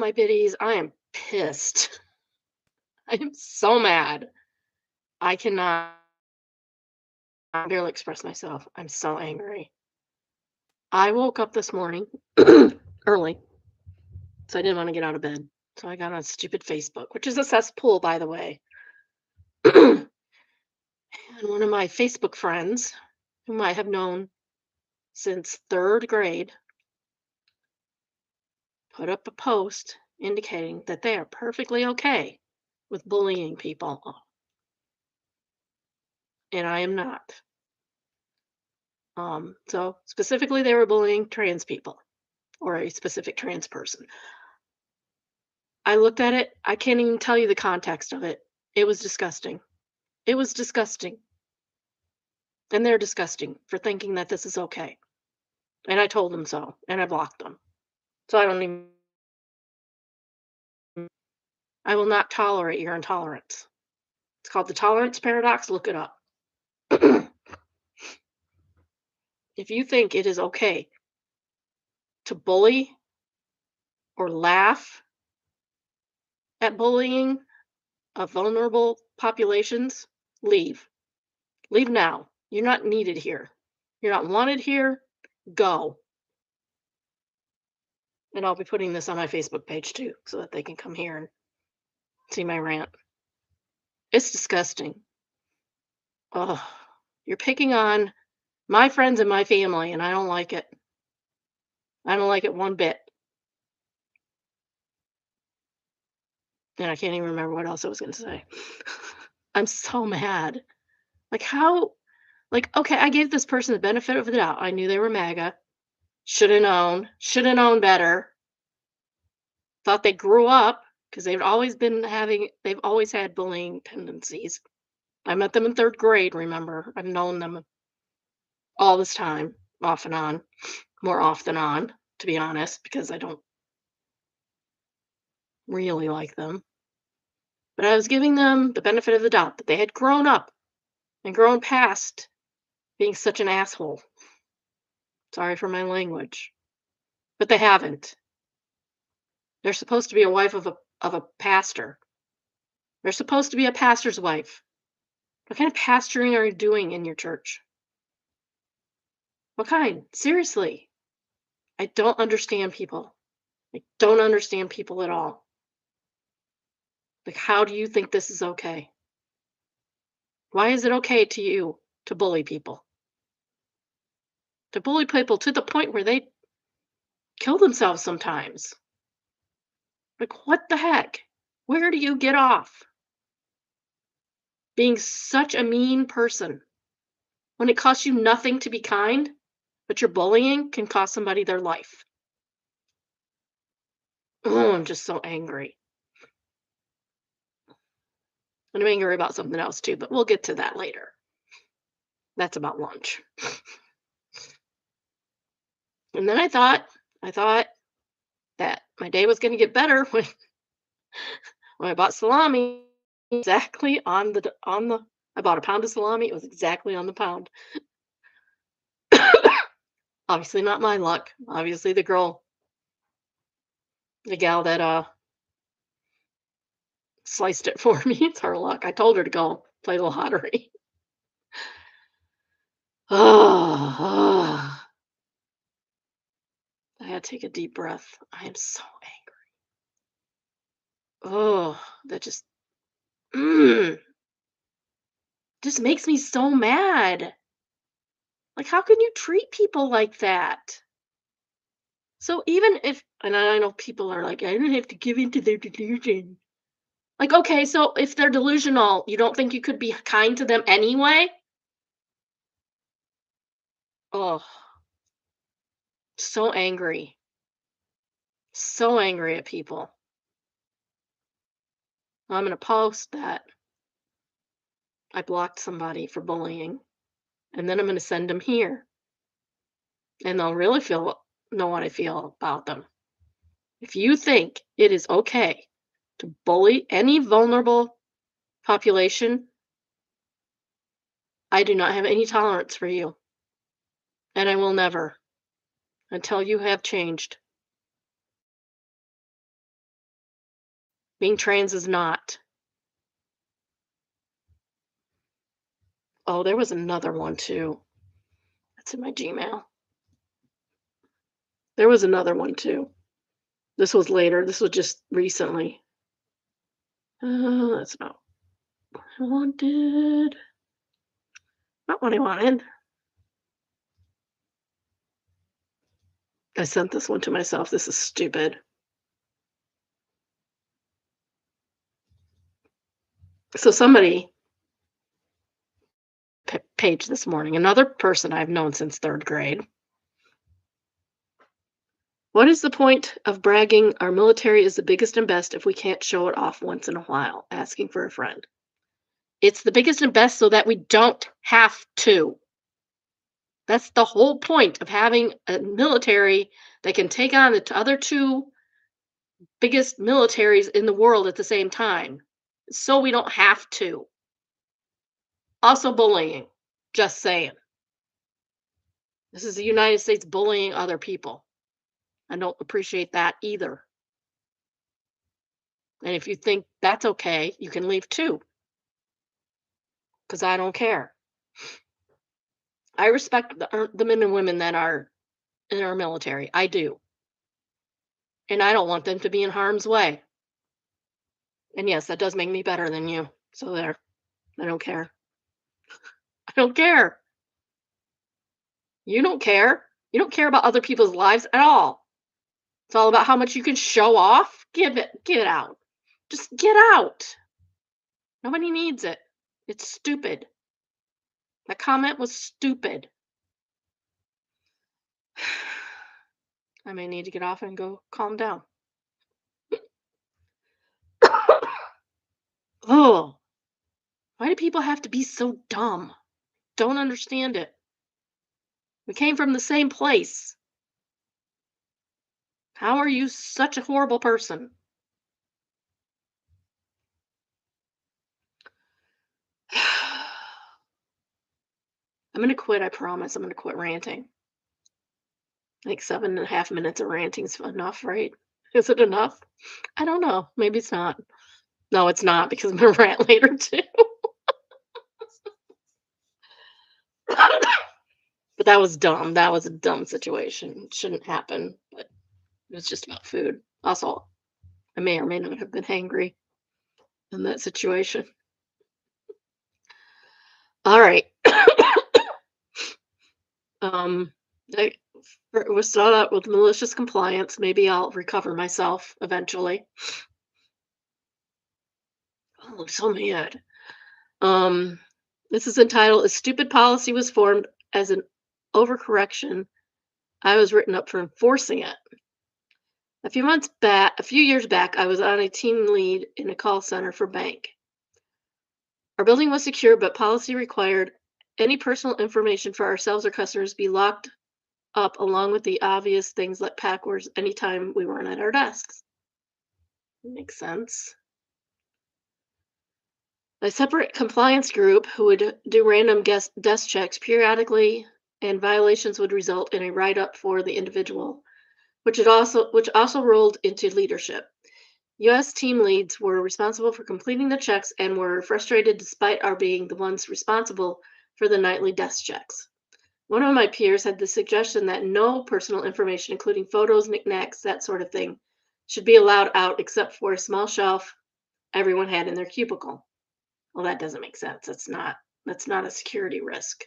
my biddies, I am pissed. I am so mad. I cannot barely express myself. I'm so angry. I woke up this morning early, so I didn't want to get out of bed. So I got on stupid Facebook, which is a cesspool, by the way. And one of my Facebook friends, whom I have known since third grade, put up a post indicating that they are perfectly okay with bullying people, and I am not. So specifically, they were bullying trans people or a specific trans person. I looked at it. I can't even tell you the context of it. It was disgusting. It was disgusting. And they're disgusting for thinking that this is okay. And I told them so, and I blocked them. So I don't even, I will not tolerate your intolerance. It's called the tolerance paradox. Look it up. If you think it is okay to bully or laugh at bullying of vulnerable populations, leave. Leave now. You're not needed here. You're not wanted here. Go. And I'll be putting this on my Facebook page too, so that they can come here and see my rant. It's disgusting. Oh, you're picking on my friends and my family, and I don't like it. I don't like it one bit. And I can't even remember what else I was going to say. I'm so mad. Like, how? Like, okay, I gave this person the benefit of the doubt. I knew they were MAGA. Should have known. Should have known better. Thought they grew up because they've always had bullying tendencies. I met them in third grade, remember? I've known them all this time, off and on, more off than on, to be honest, because I don't really like them. But I was giving them the benefit of the doubt that they had grown up and grown past being such an asshole. Sorry for my language. But they haven't. They're supposed to be a wife of a pastor. They're supposed to be a pastor's wife. What kind of pastoring are you doing in your church? What kind? Seriously. I don't understand people. I don't understand people at all. Like, how do you think this is okay? Why is it okay to you to bully people? To bully people to the point where they kill themselves sometimes. Like, what the heck? Where do you get off being such a mean person when it costs you nothing to be kind, but your bullying can cost somebody their life? Oh, I'm just so angry. And I'm angry about something else too, but we'll get to that later. That's about lunch. And then I thought that my day was going to get better when I bought salami exactly on the I bought a pound of salami. It was exactly on the pound. Obviously not my luck. Obviously the gal that sliced it for me, it's her luck. I told her to go play the lottery. Oh, I had to take a deep breath. I am so angry. Oh, that mm, just makes me so mad. Like, how can you treat people like that? So even if, and I know people are like, I don't have to give in to their delusion. Like, okay, so if they're delusional, you don't think you could be kind to them anyway? Oh, so angry. So angry at people. I'm going to post that I blocked somebody for bullying, and then I'm going to send them here, and they'll really know what I feel about them. If you think it is okay to bully any vulnerable population, I do not have any tolerance for you, and I will never until you have changed. Being trans is not. Oh, there was another one too. That's in my Gmail. There was another one too. This was later. This was just recently. That's not what I wanted. Not what I wanted. I sent this one to myself. This is stupid. So somebody page this morning, another person I've known since third grade. What is the point of bragging our military is the biggest and best if we can't show it off once in a while? Asking for a friend. It's the biggest and best so that we don't have to. That's the whole point of having a military that can take on the other two biggest militaries in the world at the same time. So we don't have to. Also, bullying. Just saying. This is the United States bullying other people. I don't appreciate that either. And if you think that's okay, you can leave too, because I don't care. I respect the men and women that are in our military. I do. And I don't want them to be in harm's way. And yes, that does make me better than you. So there. I don't care. I don't care. You don't care. You don't care about other people's lives at all. It's all about how much you can show off. Get out. Just get out. Nobody needs it. It's stupid. That comment was stupid. I may need to get off and go calm down. Oh, why do people have to be so dumb? Don't understand it. We came from the same place. How are you such a horrible person? I'm going to quit. I promise. I'm going to quit ranting. Like 7.5 minutes of ranting's enough, right? Is it enough? I don't know. Maybe it's not. No, it's not because I'm going to rant later too. But that was dumb. That was a dumb situation. It shouldn't happen, but it was just about food. Also, I may or may not have been hangry in that situation. All right. um, we'll start out with malicious compliance. Maybe I'll recover myself eventually. Oh, I'm so mad. This is entitled "A Stupid Policy Was Formed as an Overcorrection. I was written up for enforcing it." A few years back, I was on a team lead in a call center for bank. Our building was secure, but policy required any personal information for ourselves or customers be locked up along with the obvious things like passwords anytime we weren't at our desks. Makes sense. A separate compliance group who would do random desk checks periodically, and violations would result in a write-up for the individual, which also rolled into leadership. U.S. team leads were responsible for completing the checks and were frustrated despite our being the ones responsible for the nightly desk checks. One of my peers had the suggestion that no personal information, including photos, knickknacks, that sort of thing, should be allowed out except for a small shelf everyone had in their cubicle. Well, that doesn't make sense. That's not a security risk.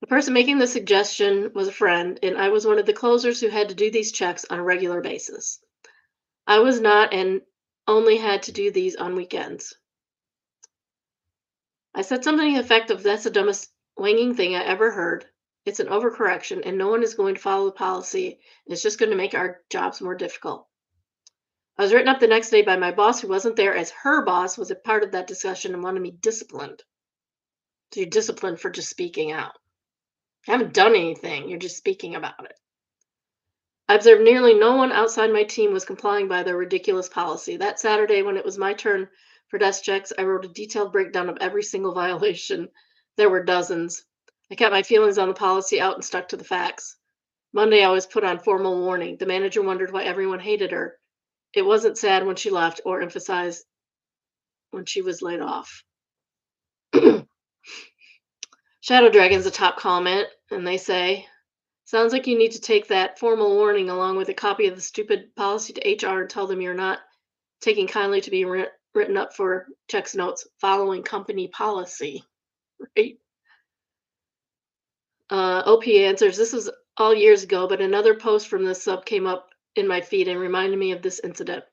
The person making the suggestion was a friend, and I was one of the closers who had to do these checks on a regular basis. I was not and only had to do these on weekends. I said something to the effect of, "That's the dumbest wanging thing I ever heard. It's an overcorrection, and no one is going to follow the policy. It's just going to make our jobs more difficult." I was written up the next day by my boss, who wasn't there, as her boss was a part of that discussion and wanted me disciplined. So you're disciplined for just speaking out. You haven't done anything, you're just speaking about it. I observed nearly no one outside my team was complying by their ridiculous policy. That Saturday, when it was my turn for desk checks, I wrote a detailed breakdown of every single violation. There were dozens. I kept my feelings on the policy out and stuck to the facts. Monday, I was put on formal warning. The manager wondered why everyone hated her. It wasn't sad when she left or emphasized when she was laid off. Shadow Dragon's a top comment, and they say, sounds like you need to take that formal warning along with a copy of the stupid policy to HR and tell them you're not taking kindly to being written up for checks notes following company policy. Right? OP answers, this was all years ago, but another post from this sub came up in my feed and reminded me of this incident.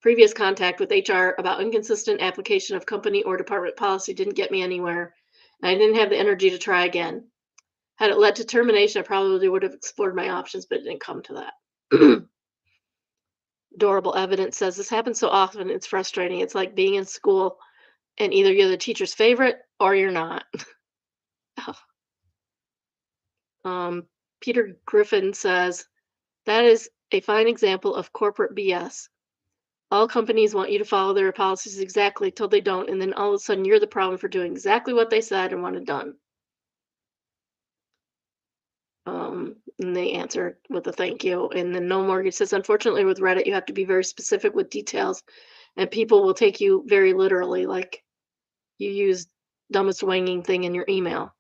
Previous contact with HR about inconsistent application of company or department policy didn't get me anywhere, and I didn't have the energy to try again. Had it led to termination, I probably would have explored my options, but it didn't come to that. Adorable Evidence says this happens so often, it's frustrating. It's like being in school and either you're the teacher's favorite or you're not. Peter Griffin says that is a fine example of corporate BS. All companies want you to follow their policies exactly till they don't, and then all of a sudden you're the problem for doing exactly what they said and want it done. And they answer with a thank you. And then No Mortgage says, unfortunately, with Reddit, you have to be very specific with details, and people will take you very literally, like you used dumbest wanging thing in your email.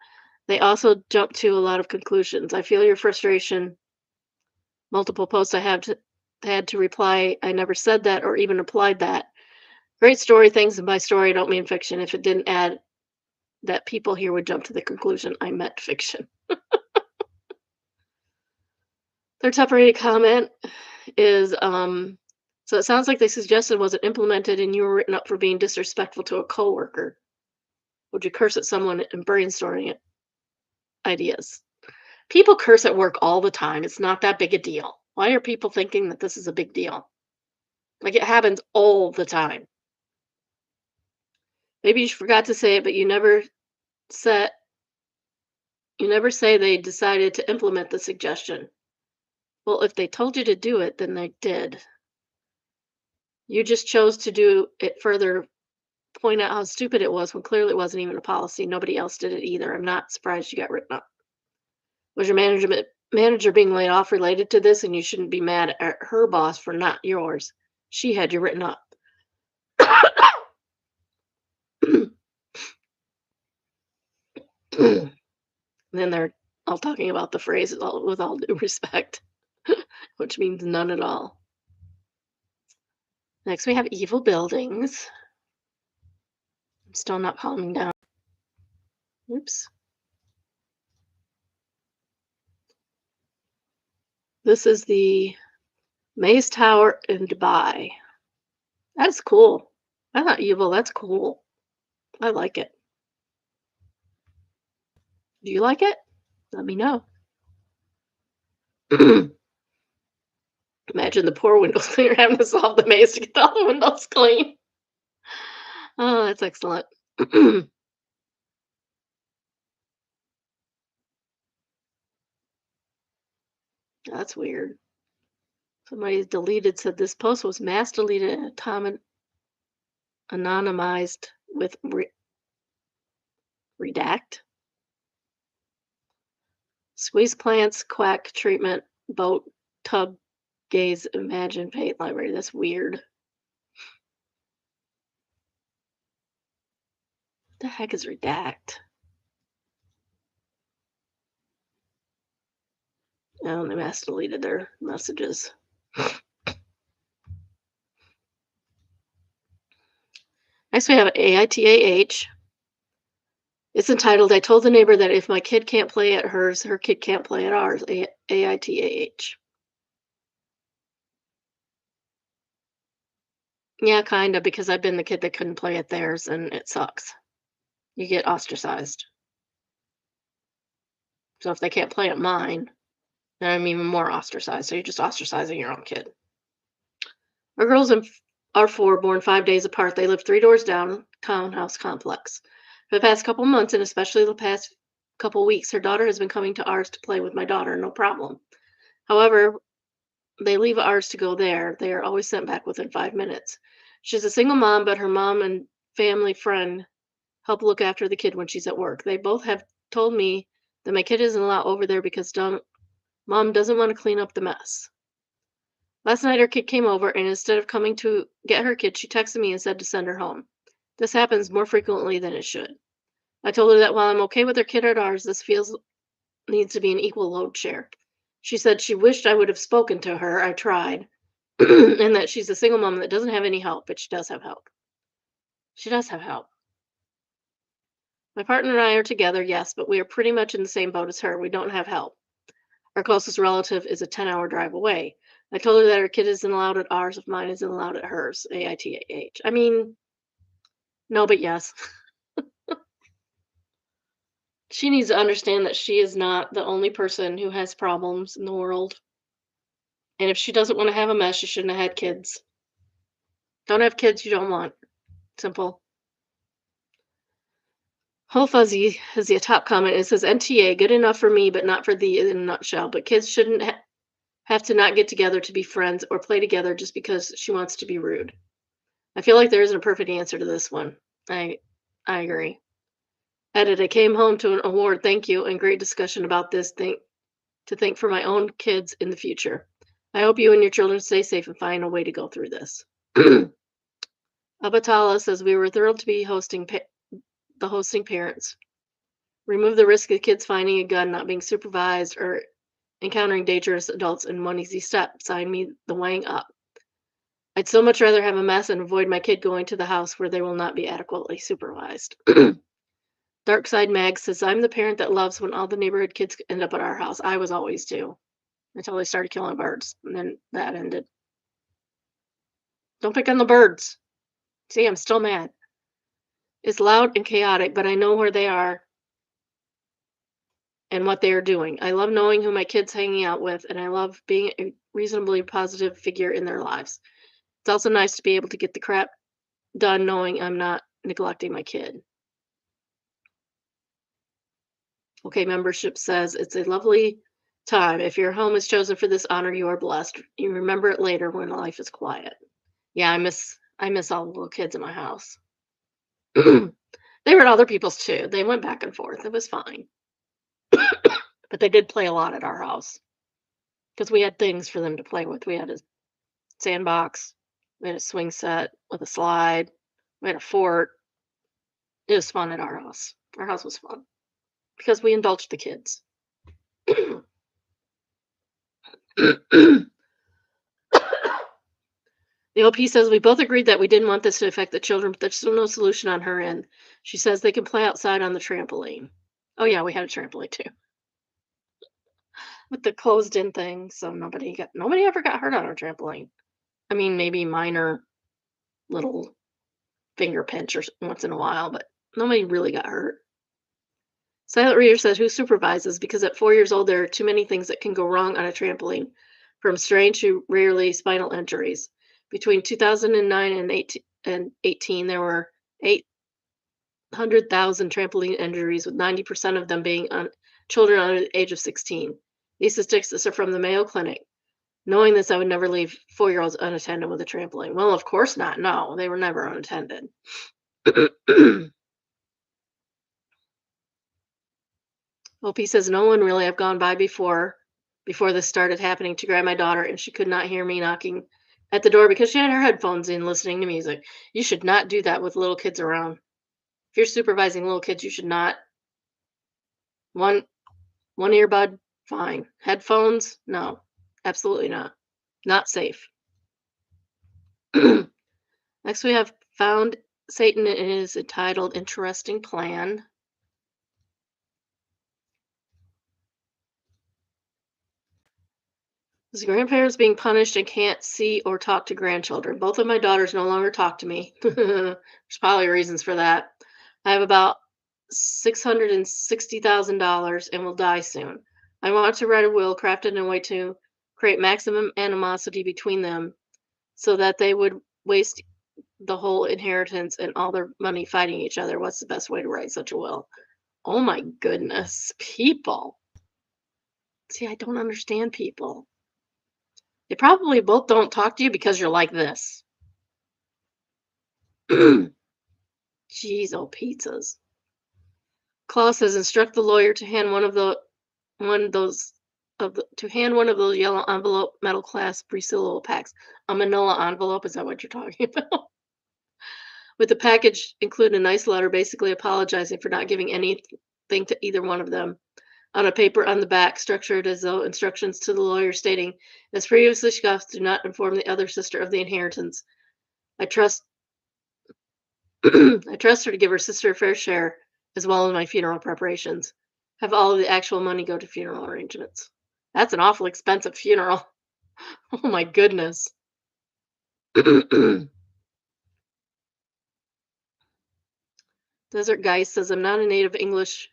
They also jump to a lot of conclusions. I feel your frustration. Multiple posts I have had to reply, I never said that or even applied that. Great story, things in my story. I don't mean fiction. If it didn't add that people here would jump to the conclusion I meant fiction. Their top rated comment is so it sounds like the suggestion wasn't implemented and you were written up for being disrespectful to a coworker. Would you curse at someone and brainstorming ideas? People curse at work all the time. It's not that big a deal. Why are people thinking that this is a big deal? Like it happens all the time. Maybe you forgot to say it, but said you never say they decided to implement the suggestion. Well, if they told you to do it, then they did. You just chose to do it further, point out how stupid it was when clearly it wasn't even a policy. Nobody else did it either. I'm not surprised you got written up. Was your manager being laid off related to this? And you shouldn't be mad at her boss for not yours. She had you written up. And then they're all talking about the phrase with all due respect, which means none at all. Next, we have evil buildings. I'm still not calming down. Oops. This is the Maze Tower in Dubai. That's cool. That's not evil. That's cool. I like it. Do you like it? Let me know. Imagine the poor windows cleaner having to solve the maze to get all the windows clean. Oh, that's excellent. That's weird. Somebody said this post was mass deleted and anonymized with redact. Squeeze plants, quack treatment, boat, tub, gaze, imagine, paint library. That's weird. What the heck is redact? Oh, they mass deleted their messages. Next, we have AITAH. It's entitled, I told the neighbor that if my kid can't play at hers, her kid can't play at ours. AITAH. Yeah, kind of, because I've been the kid that couldn't play at theirs, and it sucks. You get ostracized. So if they can't play at mine, then I'm even more ostracized. So you're just ostracizing your own kid. Our girls are four, born 5 days apart. They live 3 doors down, townhouse complex. For the past couple months, and especially the past couple weeks, her daughter has been coming to ours to play with my daughter, no problem. However, they leave ours to go there. They are always sent back within 5 minutes. She's a single mom, but her mom and family friend help look after the kid when she's at work. They both have told me that my kid isn't allowed over there because mom doesn't want to clean up the mess. Last night, her kid came over, and instead of coming to get her kid, she texted me and said to send her home. This happens more frequently than it should. I told her that while I'm okay with her kid at ours, this feels needs to be an equal load share. She said she wished I would have spoken to her. I tried. And that she's a single mom that doesn't have any help, but she does have help. She does have help. My partner and I are together, yes, but we are pretty much in the same boat as her. We don't have help. Our closest relative is a 10-hour drive away. I told her that her kid isn't allowed at ours if mine isn't allowed at hers. AITH. I mean, no, but yes. She needs to understand that she is not the only person who has problems in the world. And if she doesn't want to have a mess, she shouldn't have had kids. Don't have kids you don't want. Simple. Whole Fuzzy has the top comment. It says NTA, good enough for me, but not for thee in a nutshell. But kids shouldn't have to not get together to be friends or play together just because she wants to be rude. I feel like there isn't a perfect answer to this one. I I agree. Edit. I came home to an award. Thank you and great discussion about this thing to think for my own kids in the future. I hope you and your children stay safe and find a way to go through this. Abatala says we were thrilled to be the hosting parents. Remove the risk of kids finding a gun, not being supervised, or encountering dangerous adults in one easy step. Sign me the wang up. I'd so much rather have a mess and avoid my kid going to the house where they will not be adequately supervised. Dark Side Mag says, I'm the parent that loves when all the neighborhood kids end up at our house. I was always too, until they started killing birds. And then that ended. Don't pick on the birds. See, I'm still mad. It's loud and chaotic, but I know where they are and what they are doing. I love knowing who my kids hanging out with, and I love being a reasonably positive figure in their lives. It's also nice to be able to get the crap done knowing I'm not neglecting my kid. Okay, membership says it's a lovely time. If your home is chosen for this honor, you are blessed. You remember it later when life is quiet. Yeah, I miss all the little kids in my house. They were at other people's too. They went back and forth. It was fine. But they did play a lot at our house because we had things for them to play with. We had a sandbox, we had a swing set with a slide, we had a fort. It was fun at our house. Our house was fun because we indulged the kids. The OP says we both agreed that we didn't want this to affect the children, but there's still no solution on her end. She says they can play outside on the trampoline. Oh yeah, we had a trampoline too with the closed in thing, so nobody ever got hurt on our trampoline. I mean, maybe minor little finger pinch or once in a while, but nobody really got hurt. Silent Reader says who supervises because at 4 years old there are too many things that can go wrong on a trampoline, from strain to rarely spinal injuries. Between 2009 and 18, there were 800,000 trampoline injuries, with 90% of them being on children under the age of 16. These statistics are from the Mayo Clinic. Knowing this, I would never leave 4-year-olds unattended with a trampoline. Well, of course not. No, they were never unattended. OP says no one really have gone by before this started happening to grab my daughter, and she could not hear me knocking at the door because she had her headphones in listening to music. You should not do that with little kids around. If you're supervising little kids, you should not. One earbud, fine. Headphones, no, absolutely not. Not safe. Next, we have found Satan is entitled Interesting Plan. His grandparents being punished and can't see or talk to grandchildren. Both of my daughters no longer talk to me. There's probably reasons for that. I have about $660,000 and will die soon. I want to write a will crafted in a way to create maximum animosity between them so that they would waste the whole inheritance and all their money fighting each other. What's the best way to write such a will? Oh my goodness, people. See, I don't understand people. They probably both don't talk to you because you're like this. Jeez, oh pizzas. Claus says instruct the lawyer to hand one of those to hand one of those yellow envelope metal clasp resealable packs. A manila envelope, is that what you're talking about? With the package include a nice letter basically apologizing for not giving anything to either one of them. On a paper on the back, structured as though instructions to the lawyer stating, as previously discussed, do not inform the other sister of the inheritance. I trust I trust her to give her sister a fair share, as well as my funeral preparations. Have all of the actual money go to funeral arrangements. That's an awful expensive funeral. Oh my goodness. Desert Guy says I'm not a native English,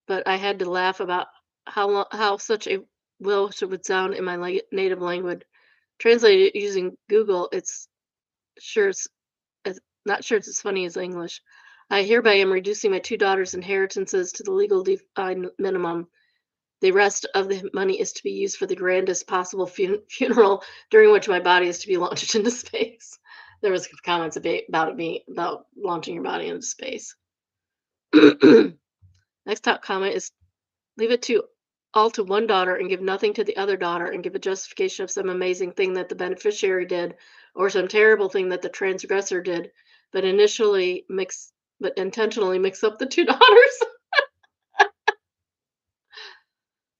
but I had to laugh about how such a will would sound in my native language. Translated using Google, sure it's not sure it's as funny as English. I hereby am reducing my two daughters' inheritances to the legal defined minimum. The rest of the money is to be used for the grandest possible funeral, during which my body is to be launched into space. There was comments about it being about launching your body into space. Next top comment is leave it to all to one daughter and give nothing to the other daughter and give a justification of some amazing thing that the beneficiary did or some terrible thing that the transgressor did, but intentionally mix up the two daughters.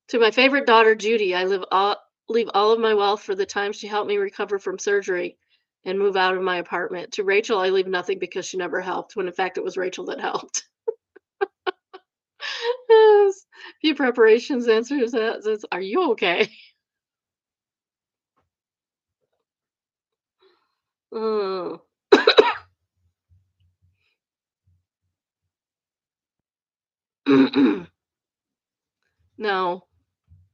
To my favorite daughter, Judy, leave all of my wealth for the time she helped me recover from surgery and move out of my apartment. To Rachel, I leave nothing because she never helped, when in fact it was Rachel that helped. Yes. Few preparations answers that says, are you okay? Oh. No.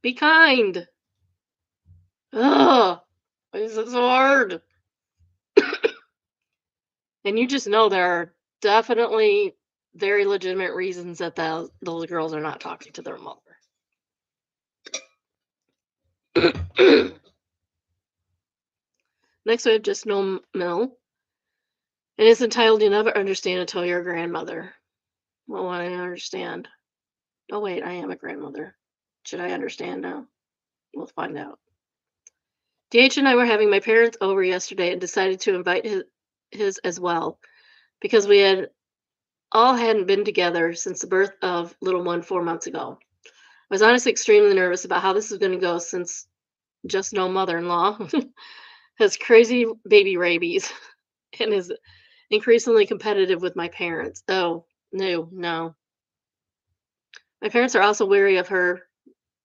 Be kind. Ugh. Why is it so hard? And you just know there are definitely very legitimate reasons that those girls are not talking to their mother. Next, we have Just No Mill. And it's entitled You Never Understand Until You're a Grandmother. Well, I understand. Oh, wait, I am a grandmother. Should I understand now? We'll find out. DH and I were having my parents over yesterday and decided to invite his as well because we hadn't been together since the birth of little one 4 months ago. I was honestly extremely nervous about how this is going to go since just no mother-in-law has crazy baby rabies and is increasingly competitive with my parents. Oh, no, no. My parents are also wary of her.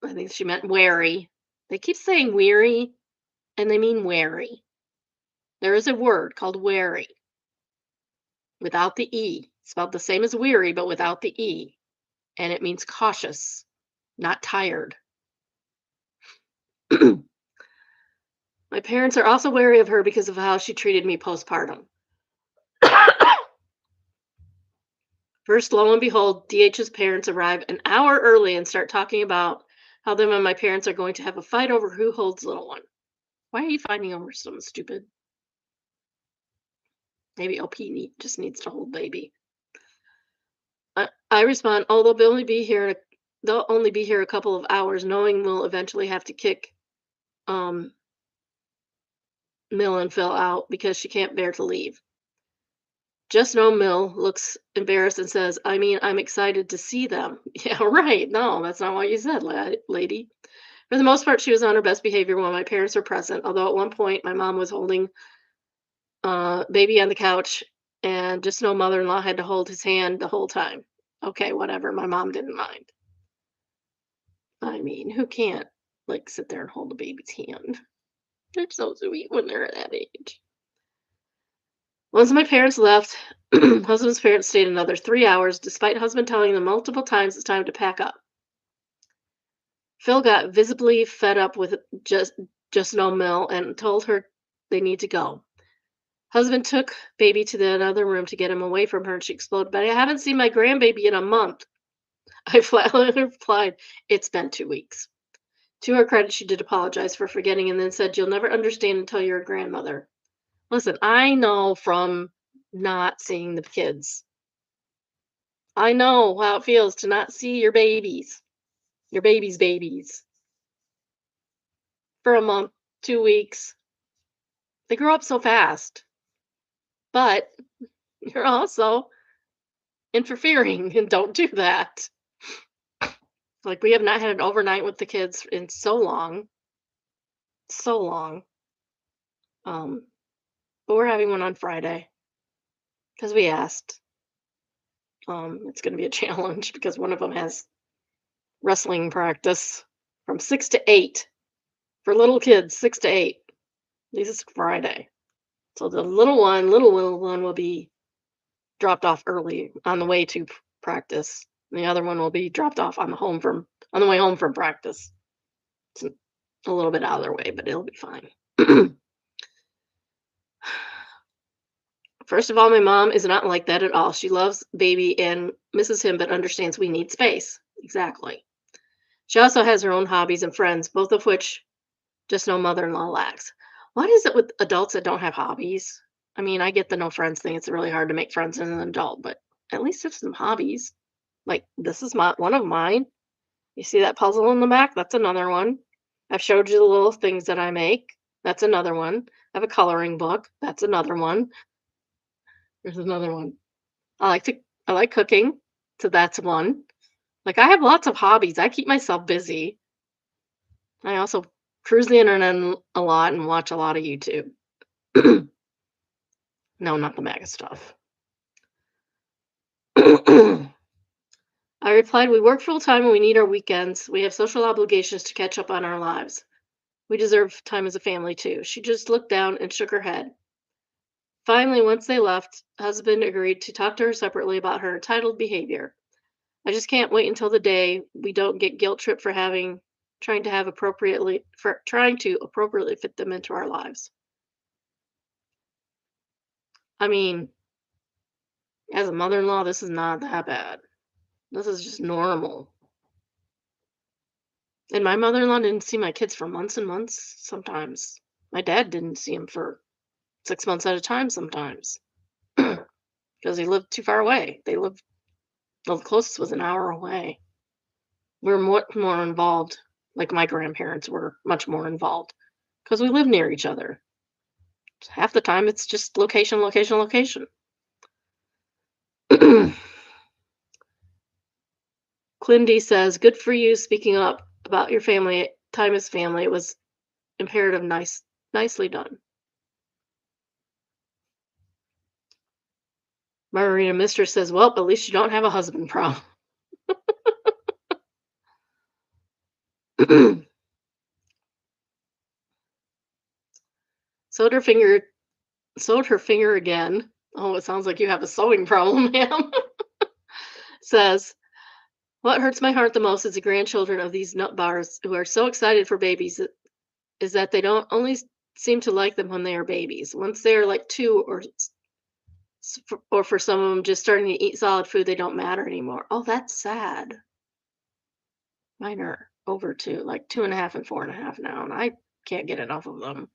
I think she meant wary. They keep saying weary, and they mean wary. There is a word called wary without the E. Spelled the same as weary, but without the E. And it means cautious, not tired. My parents are also wary of her because of how she treated me postpartum. First, lo and behold, DH's parents arrive an hour early and start talking about how them and my parents are going to have a fight over who holds little one. Why are you fighting over something stupid? Maybe LP just needs to hold baby. I respond, oh, they'll only be here a couple of hours, knowing we'll eventually have to kick um, Mill and Phil out because she can't bear to leave. Just No Mill looks embarrassed and says, I mean, I'm excited to see them. Yeah, right. No, that's not what you said, lady. For the most part, she was on her best behavior when my parents were present, although at one point my mom was holding baby on the couch and just no mother-in-law had to hold his hand the whole time. Okay, whatever. My mom didn't mind. I mean, who can't like sit there and hold a baby's hand? They're so sweet when they're that age. Once my parents left, husband's parents stayed another 3 hours, despite husband telling them multiple times it's time to pack up. Phil got visibly fed up with just no Mill and told her they need to go. Husband took baby to the another room to get him away from her, and she exploded, but I haven't seen my grandbaby in a month. I flatly replied, it's been 2 weeks. To her credit, she did apologize for forgetting and then said, you'll never understand until you're a grandmother. Listen, I know from not seeing the kids. I know how it feels to not see your babies' babies. for a month, 2 weeks. They grow up so fast, but you're also interfering and don't do that. Like, we have not had an overnight with the kids in so long, so long. Um, but we're having one on Friday because we asked. It's going to be a challenge because one of them has wrestling practice from 6 to 8 for little kids, 6 to 8. This is Friday. So the little one will be dropped off early on the way to practice. The other one will be dropped off on the way home from practice. It's a little bit out of their way, but it'll be fine. First of all, my mom is not like that at all. She loves baby and misses him, but understands we need space. Exactly. She also has her own hobbies and friends, both of which just no mother-in-law lacks. What is it with adults that don't have hobbies? I mean, I get the no friends thing. It's really hard to make friends as an adult, but at least have some hobbies. Like, this is one of mine. You see that puzzle in the back? That's another one. I've showed you the little things that I make. That's another one. I have a coloring book. That's another one. There's another one. I like cooking. So that's one. Like, I have lots of hobbies. I keep myself busy. I also cruise the internet a lot and watch a lot of YouTube. No, not the MAGA stuff. I replied, "We work full time and we need our weekends. We have social obligations to catch up on our lives. We deserve time as a family too." She just looked down and shook her head. Finally, once they left, husband agreed to talk to her separately about her entitled behavior. I just can't wait until the day we don't get guilt tripped for trying to appropriately fit them into our lives. I mean, as a mother-in-law, this is not that bad. This is just normal. And my mother-in-law didn't see my kids for months and months sometimes. My dad didn't see him for 6 months at a time sometimes because he lived too far away. The closest was an hour away. We're much more involved, like my grandparents were much more involved because we live near each other. Half the time, it's just location, location, location. Clindy says, "Good for you speaking up about your family. Time as family. It was imperative, nicely done." Margarita Mistress says, "Well, at least you don't have a husband problem." Sewed her finger sewed her finger again. Oh, it sounds like you have a sewing problem, ma'am. Says, "What hurts my heart the most is the grandchildren of these nut bars who are so excited for babies is that they don't only seem to like them when they are babies. Once they are like two or for some of them just starting to eat solid food, they don't matter anymore." Oh, that's sad. Mine are over two, like 2.5 and 4.5 now, and I can't get enough of them.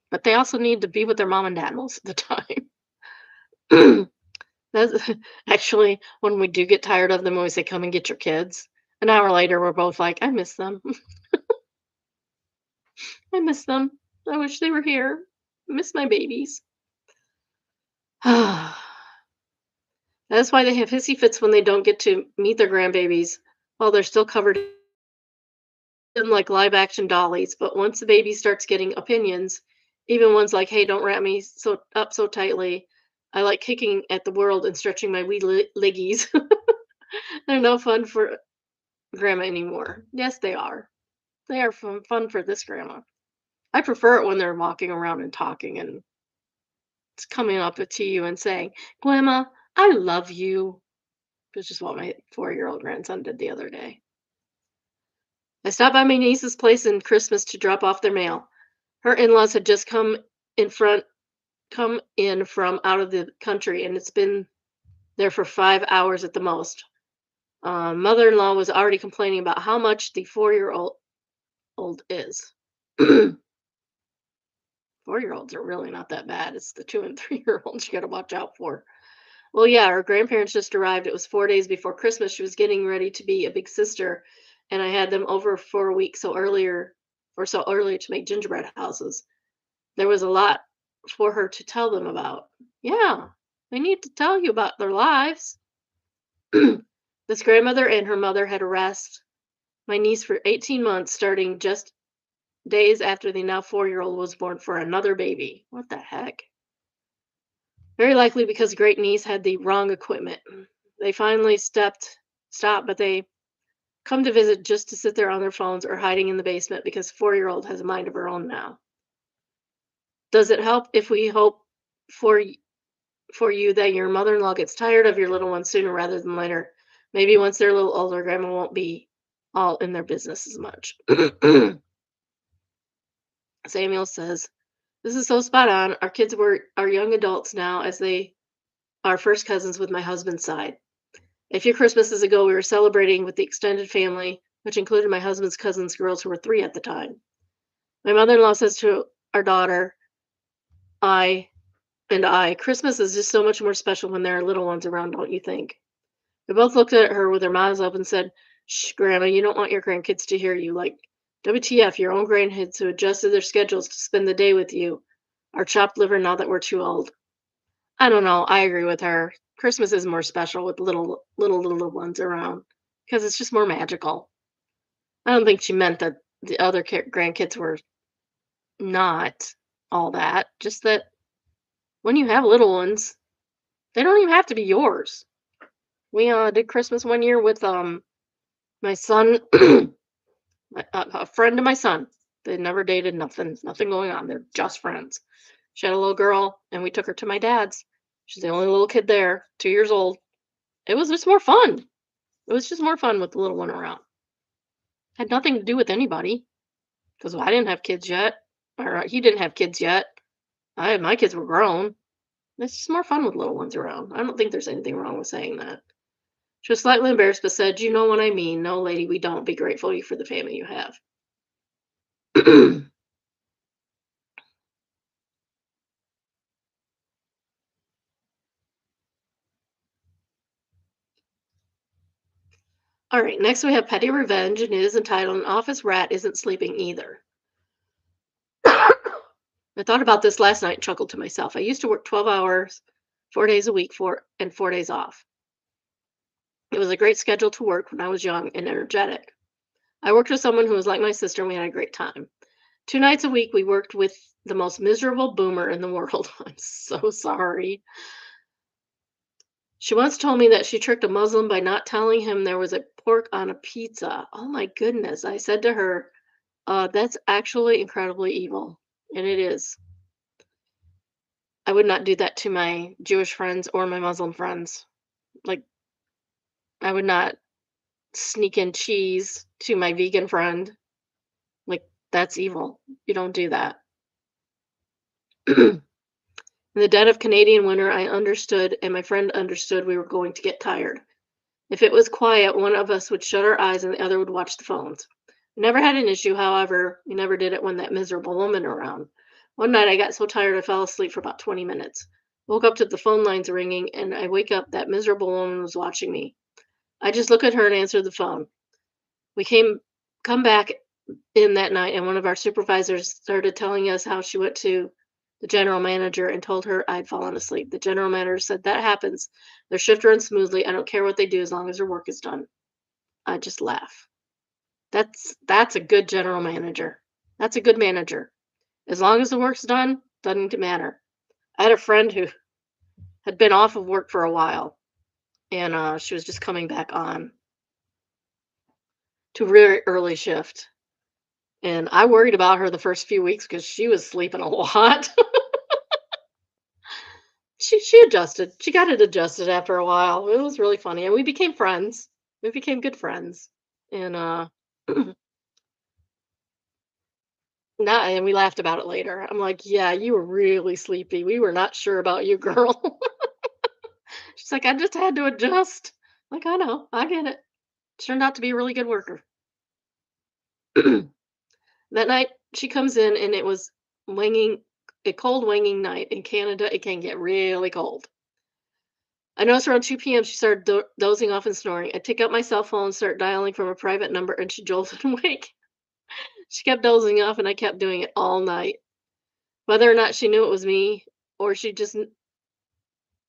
But they also need to be with their mom and dad most of the time. That's actually when we do get tired of them, when we say, "Come and get your kids." An hour later, we're both like, "I miss them. I miss them. I wish they were here. I miss my babies." That's why they have hissy fits when they don't get to meet their grandbabies while they're still covered in like live action dollies. But once the baby starts getting opinions, even ones like, "Hey, don't wrap me so tightly. I like kicking at the world and stretching my wee leggies." They're no fun for grandma anymore. Yes, they are. They are fun for this grandma. I prefer it when they're walking around and talking and it's coming up to you and saying, "Grandma, I love you," which is what my 4-year-old grandson did the other day. I stopped by my niece's place in Christmas to drop off their mail. Her in-laws had just in front come in from out of the country, and it's been there for 5 hours at the most. Mother-in-law was already complaining about how much the 4-year-old is. 4-year-olds are really not that bad. It's the 2 and 3-year-olds you gotta watch out for. Well, yeah, her grandparents just arrived. It was 4 days before Christmas. She was getting ready to be a big sister, and I had them over for a week. So earlier, or so early to make gingerbread houses. There was a lot for her to tell them about. Yeah, they need to tell you about their lives. This grandmother and her mother had harassed my niece for 18 months, starting just days after the now 4-year-old was born for another baby. What the heck? Very likely because great niece had the wrong equipment. They finally stopped, but they come to visit just to sit there on their phones or hiding in the basement because 4-year-old has a mind of her own now. Does it help if we hope for for you that your mother-in-law gets tired of your little ones sooner rather than later? Maybe once they're a little older, grandma won't be all in their business as much. Samuel says, "This is so spot on. Our kids are young adults now as they are first cousins with my husband's side. A few Christmases ago, we were celebrating with the extended family, which included my husband's cousin's girls who were 3 at the time. My mother-in-law says to our daughter, I Christmas is just so much more special when there are little ones around, don't you think?" We both looked at her with our mouths open and said, "Shh, Grandma, you don't want your grandkids to hear you. Like, WTF, your own grandkids who adjusted their schedules to spend the day with you are chopped liver now that we're too old." I don't know. I agree with her. Christmas is more special with little ones around because it's just more magical. I don't think she meant that the other grandkids were not all that. Just that when you have little ones, they don't even have to be yours. We did Christmas one year with my son, a friend of my son. They never dated, nothing going on. They're just friends. She had a little girl, and we took her to my dad's. She's the only little kid there, 2 years old. It was just more fun. It was just more fun with the little one around. Had nothing to do with anybody because I didn't have kids yet, or he didn't have kids yet. My kids were grown. It's just more fun with little ones around. I don't think there's anything wrong with saying that. She was slightly embarrassed, but said, "You know what I mean. No, lady, we don't. Be grateful for the family you have." All right, next we have petty revenge, and it is entitled "An Office Rat Isn't Sleeping Either." I thought about this last night and chuckled to myself. I used to work 12 hours, 4 days a week, 4 days off. It was a great schedule to work when I was young and energetic. I worked with someone who was like my sister, and we had a great time. 2 nights a week, we worked with the most miserable boomer in the world. I'm so sorry. She once told me that she tricked a Muslim by not telling him there was a pork on a pizza. Oh my goodness. I said to her, that's actually incredibly evil. And it is. I would not do that to my Jewish friends or my Muslim friends. Like, I would not sneak in cheese to my vegan friend. Like, that's evil. You don't do that. In the dead of Canadian winter, I understood, and my friend understood we were going to get tired. If it was quiet, one of us would shut our eyes and the other would watch the phones. We never had an issue, however, we never did it when that miserable woman around. One night I got so tired I fell asleep for about 20 minutes. Woke up to the phone lines ringing, and I wake up, that miserable woman was watching me. I just look at her and answer the phone. We come back in that night, and one of our supervisors started telling us how she went to the general manager and told her I'd fallen asleep. The general manager said, "That happens. Their shift runs smoothly. I don't care what they do as long as their work is done." I just laugh. That's a good general manager. That's a good manager. As long as the work's done, doesn't matter. I had a friend who had been off of work for a while, and she was just coming back on to really early shift. And I worried about her the first few weeks because she was sleeping a lot. She adjusted. She got it adjusted after a while. It was really funny, and we became friends. We became good friends, and and we laughed about it later. I'm like, "Yeah, you were really sleepy. We were not sure about you, girl." She's like, "I just had to adjust." Like, I know, I get it. Turned out to be a really good worker. That night, she comes in, and it was winging a cold winging night. In Canada, it can get really cold. I noticed around 2 p.m. she started dozing off and snoring. I take out my cell phone and start dialing from a private number, and she jolted awake. She kept dozing off, and I kept doing it all night. Whether or not she knew it was me, or she just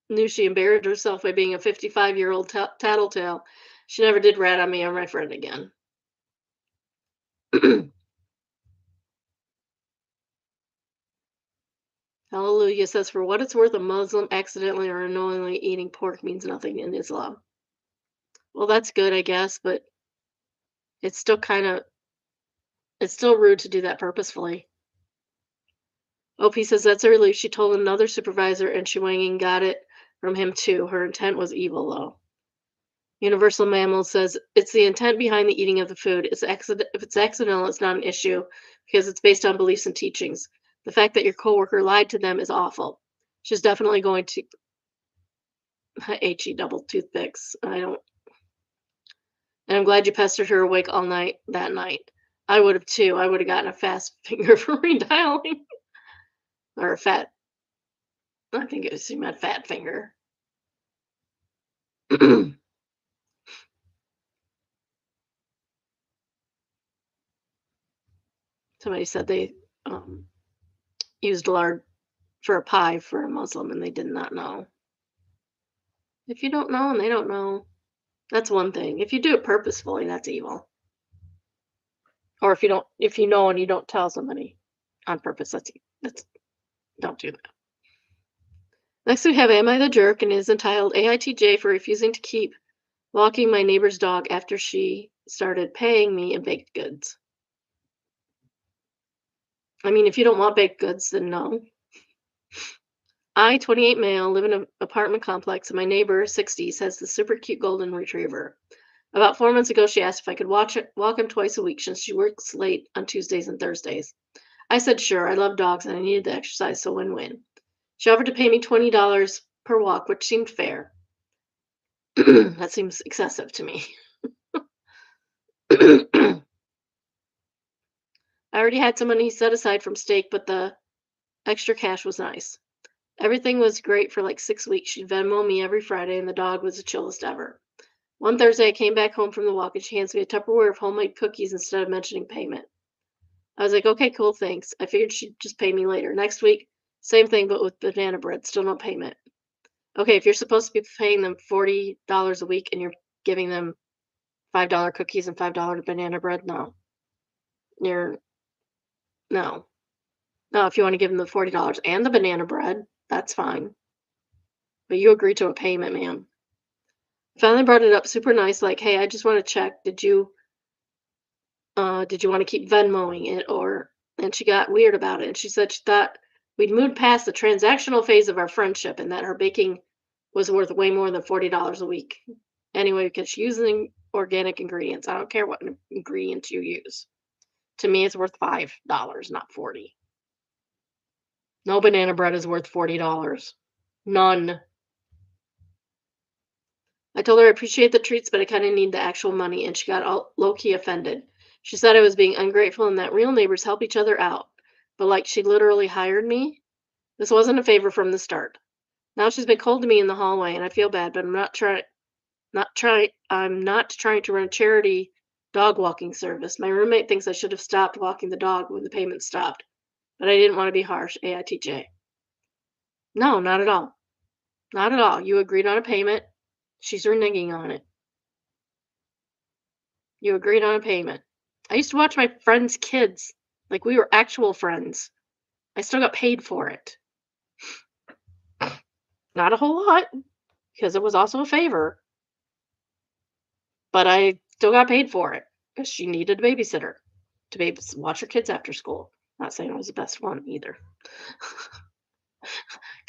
knew she embarrassed herself by being a 55-year-old tattletale, she never did rat on me or my friend again. Hallelujah says, for what it's worth, a Muslim accidentally or unknowingly eating pork means nothing in Islam. Well, that's good, I guess, but it's still it's still rude to do that purposefully. OP says that's a relief. She told another supervisor and she went and got it from him too. Her intent was evil, though. Universal Mammal says it's the intent behind the eating of the food. If it's accidental, it's not an issue because it's based on beliefs and teachings. The fact that your coworker lied to them is awful. She's definitely going to HE double toothpicks. I don't, and I'm glad you pestered her awake all night that night. I would have too. I would have gotten a fast finger for redialing or a fat. I think it was she meant fat finger. Somebody said they um, used lard for a pie for a Muslim and they did not know. If you don't know and they don't know, that's one thing. If you do it purposefully, that's evil. Or if you know and you don't tell somebody on purpose, that's don't do that. Next we have Am I the Jerk, and it is entitled AITJ for refusing to keep walking my neighbor's dog after she started paying me in baked goods. I mean, if you don't want baked goods, then no. I, 28 male, live in an apartment complex, and my neighbor, 60s, has the super cute golden retriever. About 4 months ago, she asked if I could walk him twice a week since she works late on Tuesdays and Thursdays. I said sure, I love dogs and I needed the exercise, so win-win. She offered to pay me $20 per walk, which seemed fair. That seems excessive to me. I already had some money set aside from steak, but the extra cash was nice. Everything was great for like 6 weeks. She'd Venmo me every Friday, and the dog was the chillest ever. One Thursday, I came back home from the walk, and she hands me a Tupperware of homemade cookies instead of mentioning payment. I was like, okay, cool, thanks. I figured she'd just pay me later. Next week, same thing, but with banana bread, still no payment. Okay, if you're supposed to be paying them $40 a week and you're giving them $5 cookies and $5 banana bread, no. You're, no. No, if you want to give them the $40 and the banana bread, that's fine. But you agree to a payment, ma'am. Finally brought it up super nice, like, hey, I just want to check. Did you want to keep Venmoing it or and she got weird about it and she said she thought we'd moved past the transactional phase of our friendship and that her baking was worth way more than $40 a week. Anyway, because she's using organic ingredients. I don't care what ingredients you use. To me, it's worth $5, not 40. No banana bread is worth $40. None. I told her I appreciate the treats, but I kind of need the actual money, and she got all low-key offended. She said I was being ungrateful and that real neighbors help each other out. But like she literally hired me? This wasn't a favor from the start. Now she's been cold to me in the hallway and I feel bad, but I'm not trying to run a charity dog walking service. My roommate thinks I should have stopped walking the dog when the payment stopped, but I didn't want to be harsh. AITJ. No, not at all. Not at all. You agreed on a payment. She's reneging on it. You agreed on a payment. I used to watch my friends' kids. Like we were actual friends. I still got paid for it. Not a whole lot, because it was also a favor, but I still got paid for it because she needed a babysitter to watch her kids after school. Not saying I was the best one either.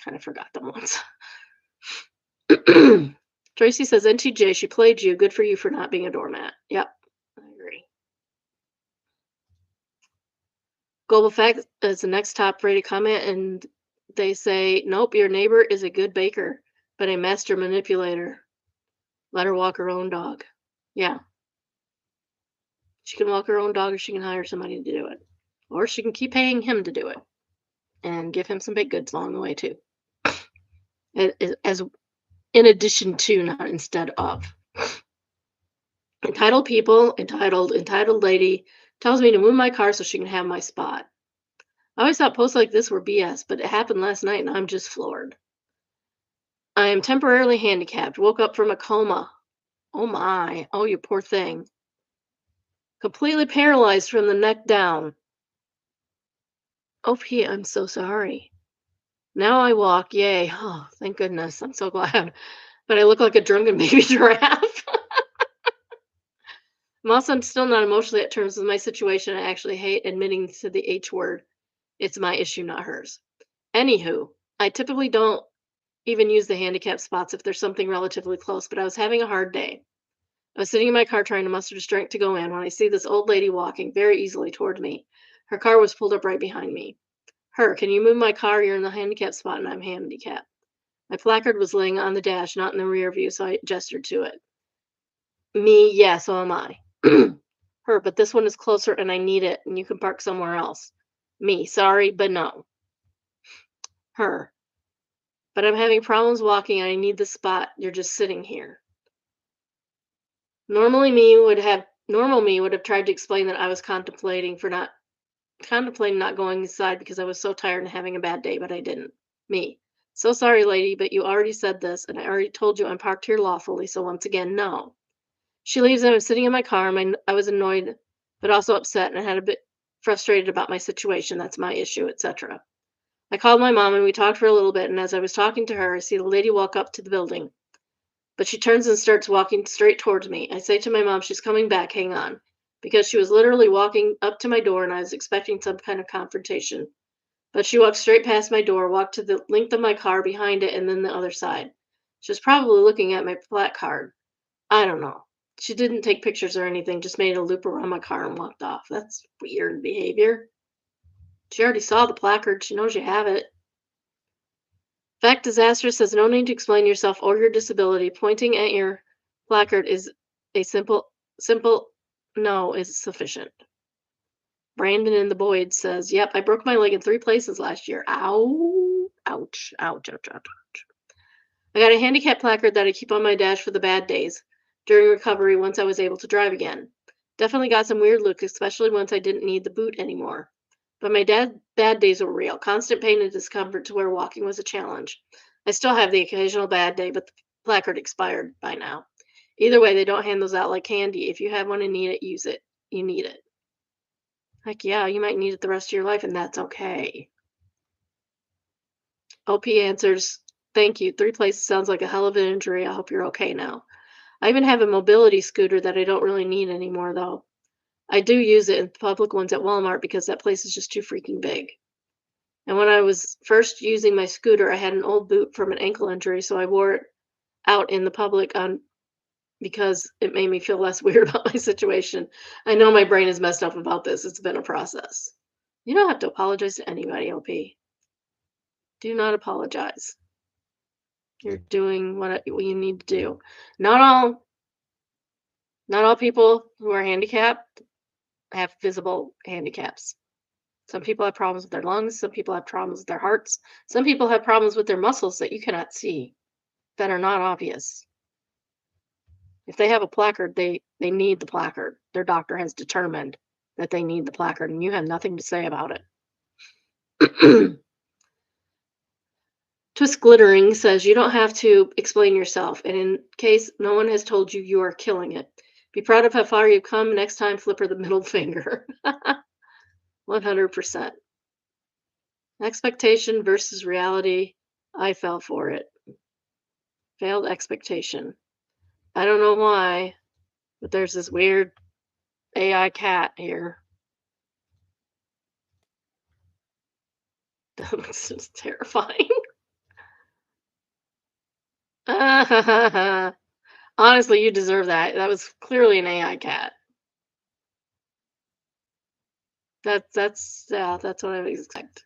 Kind of forgot them once. Tracy says, NTJ, she played you. Good for you for not being a doormat. Yep, I agree. Global Fact is the next top rated comment, and they say, nope, your neighbor is a good baker, but a master manipulator. Let her walk her own dog. Yeah. She can walk her own dog or she can hire somebody to do it. Or she can keep paying him to do it and give him some baked goods along the way, too. As in addition to, not instead of. Entitled people, entitled lady, Tells me to move my car so she can have my spot. I always thought posts like this were BS, but it happened last night and I'm just floored. I am temporarily handicapped. Woke up from a coma. Oh my. Oh, you poor thing. Completely paralyzed from the neck down. Oh, P, I'm so sorry. Now I walk. Yay. Oh, thank goodness. I'm so glad. But I look like a drunken baby giraffe. I'm also still not emotionally at terms with my situation. I actually hate admitting to the H word. It's my issue, not hers. Anywho, I typically don't even use the handicap spots if there's something relatively close, but I was having a hard day. I was sitting in my car trying to muster the strength to go in when I see this old lady walking very easily toward me. Her car was pulled up right behind me. Her, can you move my car? You're in the handicap spot and I'm handicapped. My placard was laying on the dash, not in the rear view, so I gestured to it. Me, yeah, so am I. Her, but this one is closer and I need it and you can park somewhere else. Me, sorry, but no. Her, but I'm having problems walking and I need the spot. You're just sitting here. Normal me would have tried to explain that I was contemplating not going inside because I was so tired and having a bad day, but I didn't. Me. So sorry, lady, but you already said this, and I already told you I'm parked here lawfully, so once again, no. She leaves, and I'm sitting in my car. I was annoyed, but also upset, and I had a bit frustrated about my situation. That's my issue, etc. I called my mom, and we talked for a little bit, and as I was talking to her, I see the lady walk up to the building. But she turns and starts walking straight towards me. I say to my mom, she's coming back, hang on. Because she was literally walking up to my door and I was expecting some kind of confrontation. But she walked straight past my door, walked to the length of my car behind it, and then the other side. She was probably looking at my plat card. I don't know. She didn't take pictures or anything, just made a loop around my car and walked off. That's weird behavior. She already saw the placard. She knows you have it. Fact disaster says no need to explain yourself or your disability. Pointing at your placard is a simple no is sufficient. Brandon in the Boyd says, yep, I broke my leg in 3 places last year. Ow. Ouch. Ouch. Ouch. Ouch. Ouch. I got a handicap placard that I keep on my dash for the bad days during recovery once I was able to drive again. Definitely got some weird looks, especially once I didn't need the boot anymore. But my bad days were real. Constant pain and discomfort to where walking was a challenge. I still have the occasional bad day, but the placard expired by now. Either way, they don't hand those out like candy. If you have one and need it, use it. You need it. Heck yeah, you might need it the rest of your life, and that's okay. OP answers, thank you. 3 places sounds like a hell of an injury. I hope you're okay now. I even have a mobility scooter that I don't really need anymore, though. I do use it in public ones at Walmart because that place is just too freaking big. And when I was first using my scooter, I had an old boot from an ankle injury, so I wore it out in the public on because it made me feel less weird about my situation. I know my brain is messed up about this. It's been a process. You don't have to apologize to anybody, OP. Do not apologize. You're doing what you need to do. Not all not all people who are handicapped have visible handicaps. Some people have problems with their lungs, some people have problems with their hearts, some people have problems with their muscles that you cannot see that are not obvious. If they have a placard, they need the placard. Their doctor has determined that they need the placard and you have nothing to say about it. Twist Glittering says you don't have to explain yourself, and in case no one has told you, you are killing it. Be proud of how far you've come. Next time, flip her the middle finger. 100%. Expectation versus reality. I fell for it. Failed expectation. I don't know why, but there's this weird AI cat here. That looks just terrifying. Honestly, you deserve that. That was clearly an AI cat. That's what I would expect.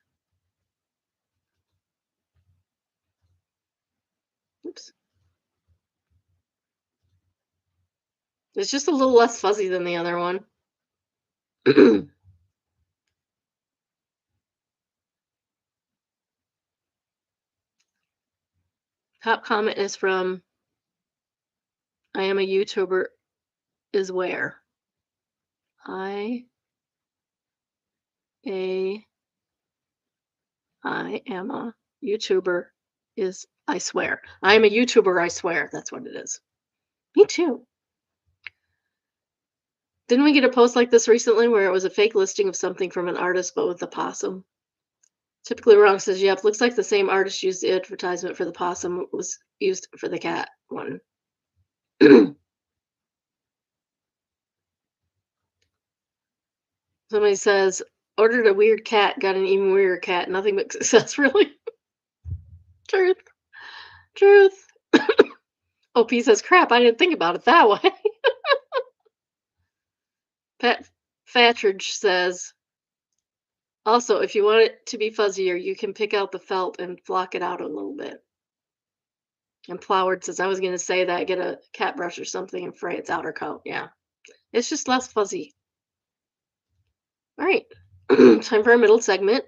Oops. It's just a little less fuzzy than the other one. Top comment is from I am a YouTuber is where. I A I am a YouTuber is I swear. I am a YouTuber, I swear. That's what it is. Me too. Didn't we get a post like this recently where it was a fake listing of something from an artist but with a possum? Typically wrong says, yep, looks like the same artist used the advertisement for the possum was used for the cat one. Somebody says, ordered a weird cat, got an even weirder cat. Nothing but success, really. Truth. Truth. OP says, crap, I didn't think about it that way. Pat Fatridge says, also, if you want it to be fuzzier, you can pick out the felt and flock it out a little bit. And Ploward says, I was going to say that, get a cat brush or something and fray its outer coat. Yeah, it's just less fuzzy. All right, time for our middle segment.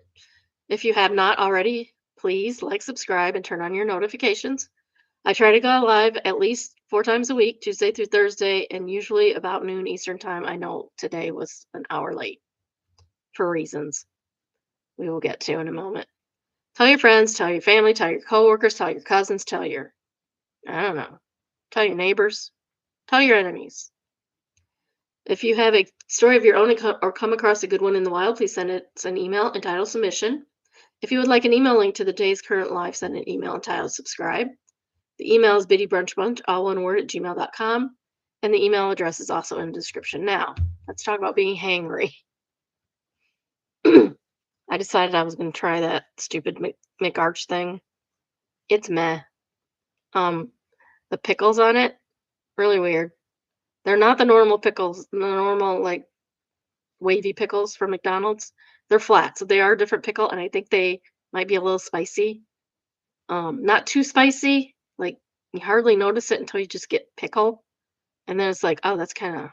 If you have not already, please like, subscribe, and turn on your notifications. I try to go live at least 4 times a week, Tuesday through Thursday, and usually about noon Eastern time. I know today was an hour late for reasons we will get to in a moment. Tell your friends, tell your family, tell your coworkers, tell your cousins, tell your, I don't know, tell your neighbors, tell your enemies. If you have a story of your own or come across a good one in the wild, please send us an email entitled submission. If you would like an email link to the day's current live, send an email entitled subscribe. The email is biddybrunchbunch, all one word, @gmail.com. And the email address is also in the description. Now, let's talk about being hangry. I decided I was going to try that stupid McArch thing. It's meh. The pickles on it, really weird. They're not the normal pickles, the normal, like, wavy pickles from McDonald's. They're flat, so they are a different pickle, and I think they might be a little spicy. Not too spicy, like, you hardly notice it until you just get pickle, and then it's like, "Oh, that's got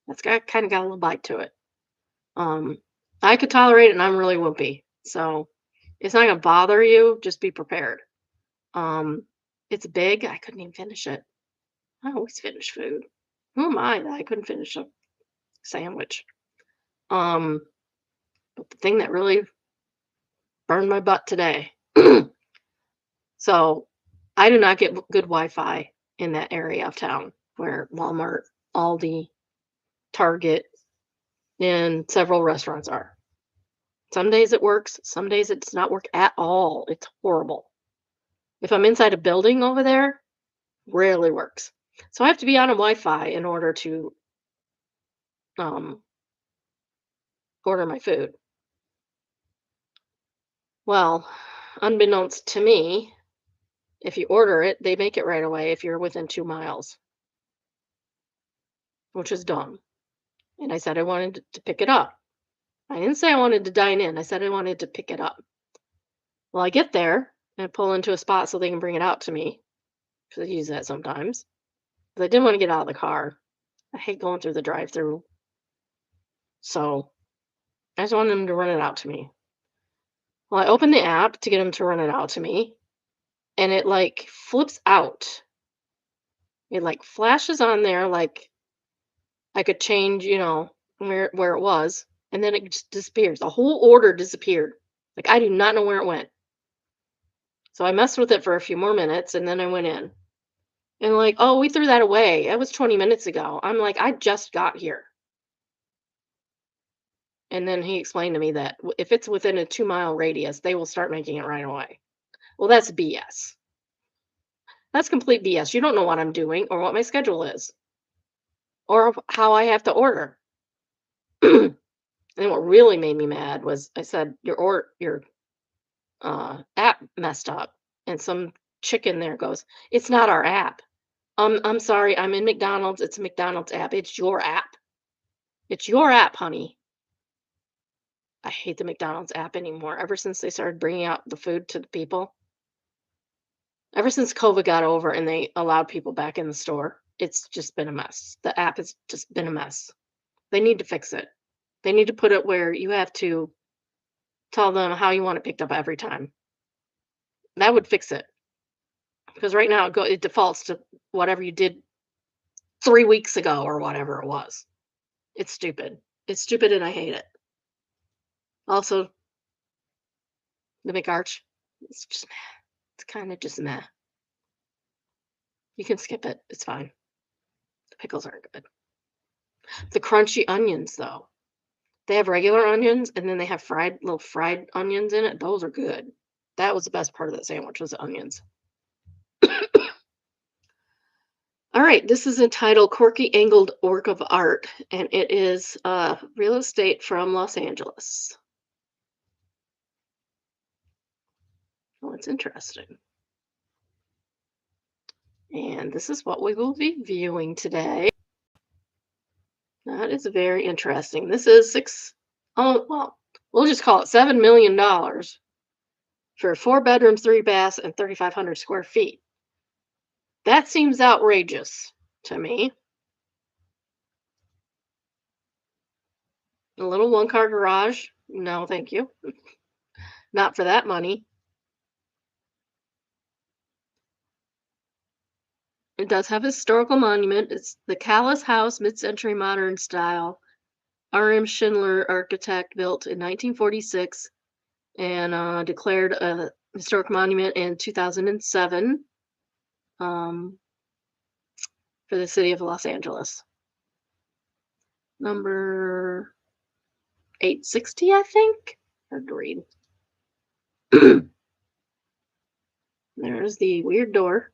kinda got a little bite to it." Um, I could tolerate it, and I'm really wimpy, so it's not gonna bother you, just be prepared. Um, it's big, I couldn't even finish it. I always finish food. Who am I that I couldn't finish a sandwich? Um, but the thing that really burned my butt today. So I do not get good Wi-Fi in that area of town where Walmart, Aldi, Target, and several restaurants are. Some days it works, some days it does not work at all. It's horrible. If I'm inside a building over there, rarely works. So I have to be on a Wi-Fi in order to um, order my food. Well, unbeknownst to me, if you order it, they make it right away if you're within 2 miles, which is dumb. And I said I wanted to pick it up. I didn't say I wanted to dine in. I said I wanted to pick it up. Well, I get there and pull into a spot so they can bring it out to me because I use that sometimes. But I didn't want to get out of the car. I hate going through the drive-through. So I just wanted them to run it out to me. Well, I opened the app to get them to run it out to me, and it like flips out. It like flashes on there like I could change, where it was, and then it just disappears. The whole order disappeared. Like I do not know where it went. So I messed with it for a few more minutes and then I went in. And like, "Oh, we threw that away. That was 20 minutes ago." I'm like, "I just got here." And then he explained to me that if it's within a 2-mile radius, they will start making it right away. Well, that's BS. That's complete BS. You don't know what I'm doing or what my schedule is or how I have to order. And what really made me mad was I said, your app messed up." And some chick in there goes, "It's not our app." I'm sorry, I'm in McDonald's. It's a McDonald's app. It's your app. It's your app, honey. I hate the McDonald's app anymore. Ever since they started bringing out the food to the people, ever since COVID got over and they allowed people back in the store, it's just been a mess. The app has just been a mess. They need to fix it. They need to put it where you have to tell them how you want it picked up every time. That would fix it. Because right now it defaults to whatever you did 3 weeks ago or whatever it was. It's stupid. It's stupid and I hate it. Also, the big arch. It's just meh. It's kind of just meh. You can skip it. It's fine. The pickles aren't good. The crunchy onions, though. They have regular onions and then they have little fried onions in it. Those are good. That was the best part of that sandwich was the onions. All right, this is entitled Quirky Angled Work of Art, and it is real estate from Los Angeles. Oh, it's interesting. And this is what we will be viewing today. That is very interesting. This is well, we'll just call it $7 million for 4 bedrooms, 3 baths, and 3,500 square feet. That seems outrageous to me. A little one-car garage? No, thank you. Not for that money. It does have a historical monument. It's the Callis House, mid-century modern style. R.M. Schindler architect, built in 1946 and declared a historic monument in 2007 for the city of Los Angeles. Number 860, I think. Hard to read. There's the weird door.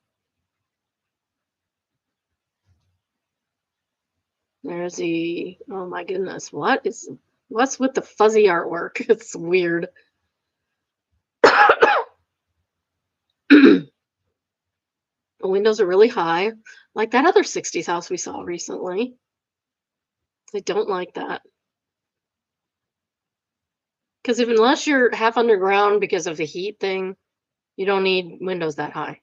There's oh my goodness, what's with the fuzzy artwork? It's weird. The windows are really high, like that other 60s house we saw recently. I don't like that. Because unless you're half underground because of the heat thing, you don't need windows that high.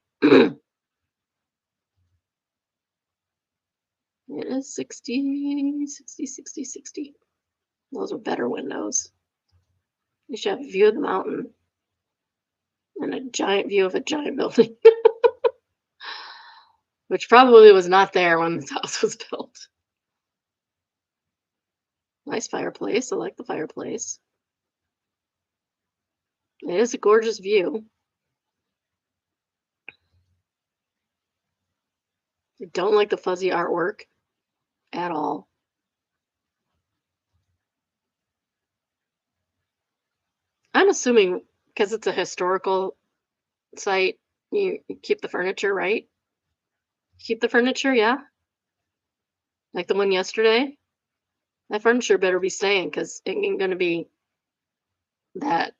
It is 60, 60, 60, 60. Those are better windows. You should have a view of the mountain and a giant view of a giant building, which probably was not there when this house was built. Nice fireplace. I like the fireplace. It is a gorgeous view. I don't like the fuzzy artwork at all. I'm assuming because it's a historical site, you keep the furniture, right? Keep the furniture, yeah? Like the one yesterday? That furniture better be staying because it ain't going to be that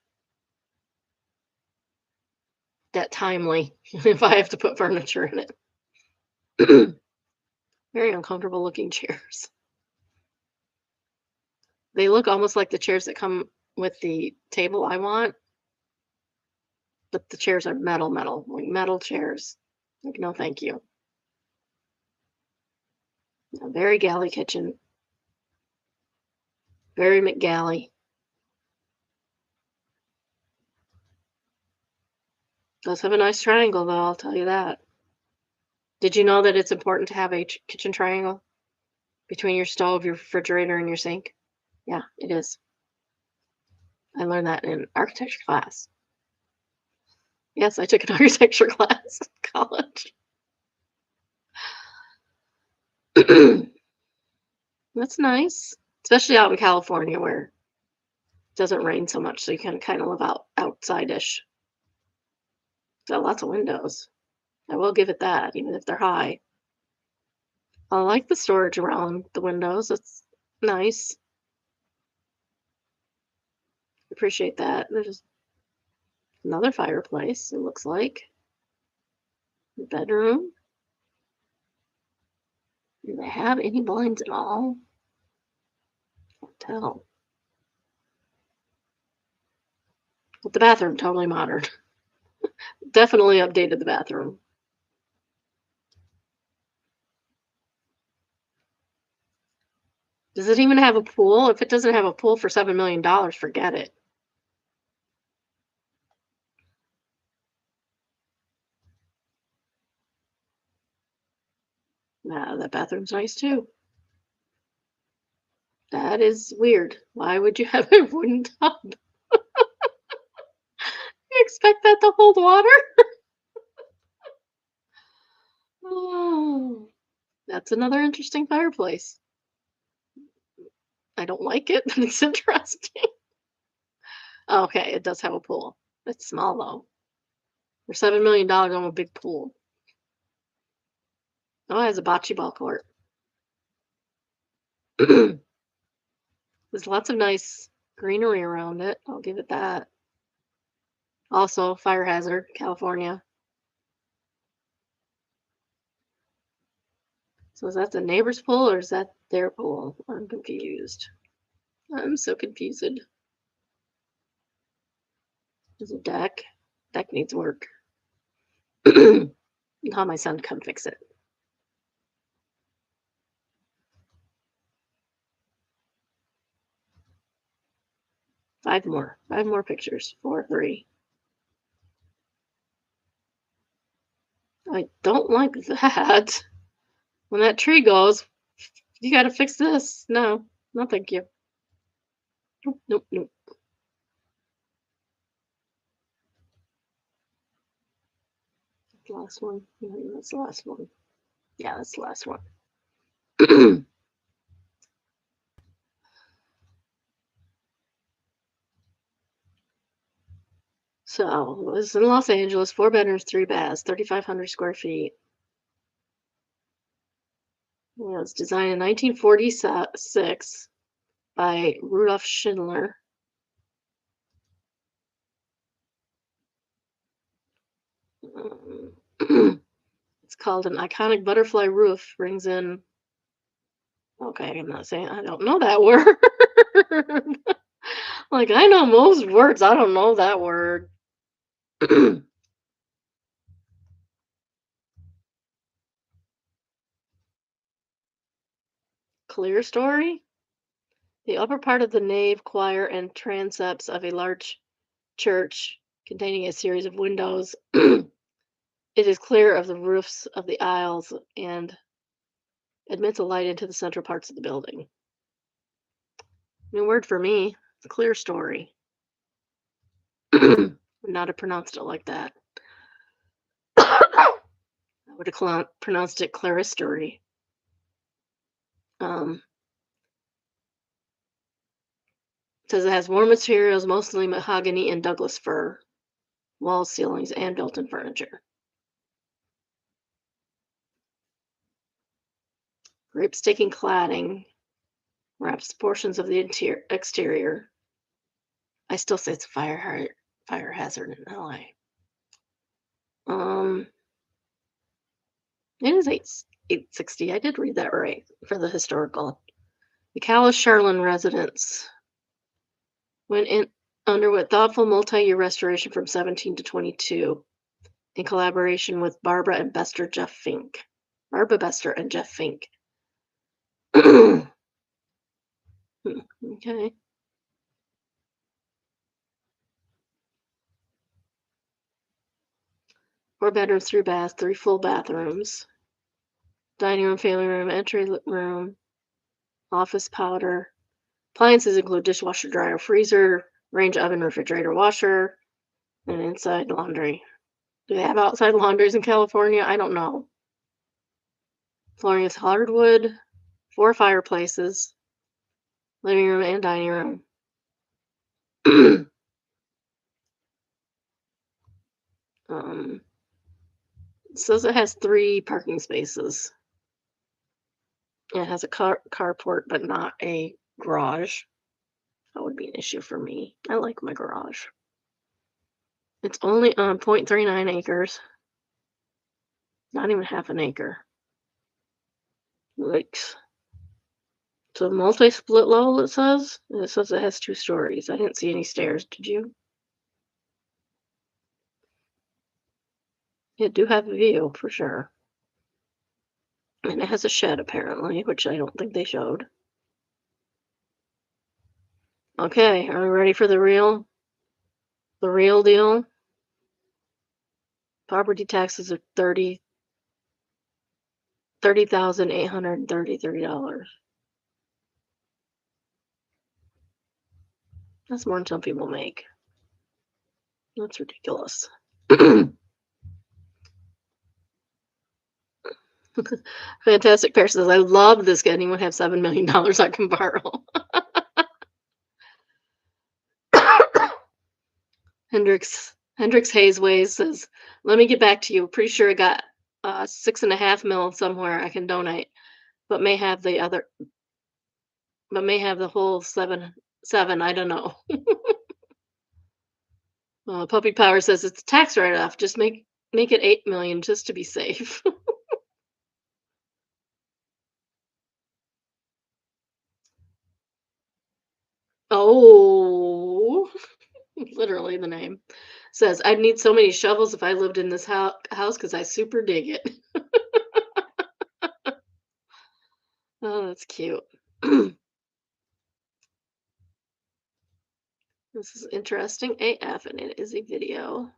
timely if I have to put furniture in it. Very uncomfortable looking chairs. They look almost like the chairs that come with the table I want, but the chairs are metal, like metal chairs. Like, no, thank you. A very galley kitchen. Very McGalley. Does have a nice triangle, though, I'll tell you that. Did you know that it's important to have a kitchen triangle between your stove, your refrigerator, and your sink? Yeah, it is. I learned that in architecture class. Yes, I took an architecture class in college. That's nice, especially out in California where it doesn't rain so much, so you can kind of live outside-ish. Got lots of windows. I will give it that, even if they're high. I like the storage around the windows. It's nice. Appreciate that. There's another fireplace, it looks like. Bedroom. Do they have any blinds at all? Can't tell. But the bathroom, totally modern. Definitely updated the bathroom. Does it even have a pool? If it doesn't have a pool for $7 million, forget it. Nah, that bathroom's nice too. That is weird. Why would you have a wooden tub? You expect that to hold water? Oh, that's another interesting fireplace. I don't like it, but it's interesting. Okay, it does have a pool. It's small though. For $7 million, I want a big pool. Oh, it has a bocce ball court. There's lots of nice greenery around it. I'll give it that. Also, fire hazard, California. So is that the neighbor's pool or is that their pool? I'm confused. I'm so confused. There's a deck. Deck needs work. Call my son to come fix it. Five more. Five more pictures. 4, 3. I don't like that. When that tree goes, you gotta fix this. No. No, thank you. Nope, nope, nope. The last one. No, that's the last one. Yeah, that's the last one. So it was in Los Angeles, 4 bedrooms, 3 baths, 3,500 square feet. It was designed in 1946 by Rudolf Schindler. It's called an iconic butterfly roof. Brings in. Okay, I'm not saying I don't know that word. Like I know most words, I don't know that word. Clear story. The upper part of the nave, choir, and transepts of a large church containing a series of windows. It is clear of the roofs of the aisles and admits a light into the central parts of the building. New word for me. Clear story. Would not have pronounced it like that. I would have pronounced it claristory. Says it has more materials, mostly mahogany and Douglas fir, walls, ceilings, and built-in furniture. Grape staking cladding wraps portions of the exterior. I still say it's a fire hazard in LA. It is 860. I did read that right for the historical. The Calais Charlin residence underwent thoughtful multi-year restoration from 17 to 22 in collaboration with Barbara Bester and Jeff Fink. Okay. 4 bedrooms, 3 baths, 3 full bathrooms. Dining room, family room, entry room, office powder. Appliances include dishwasher, dryer, freezer, range oven, refrigerator, washer, and inside laundry. Do they have outside laundries in California? I don't know. Flooring is hardwood, 4 fireplaces, living room and dining room. It says it has 3 parking spaces. It has a carport, but not a garage. That would be an issue for me. I like my garage. It's only on 0.39 acres. Not even half an acre. Yikes. So multi-split level, it says. And it says it has 2 stories. I didn't see any stairs. Did you? It do have a view, for sure. And it has a shed, apparently, which I don't think they showed. Okay, are we ready for the real deal? Property taxes are $30,833. That's more than some people make. That's ridiculous. Fantastic Pair says, I love this. Can anyone have $7 million I can borrow? Hendrix Hayesways says, let me get back to you. Pretty sure I got 6.5 mil somewhere I can donate, but may have the other, but may have the whole seven. I don't know. Puppy Power says it's a tax write-off. Just make it 8 million just to be safe. Oh, literally the name says I'd need so many shovels if I lived in this house because I super dig it. Oh, that's cute. This is interesting AF, and it is a video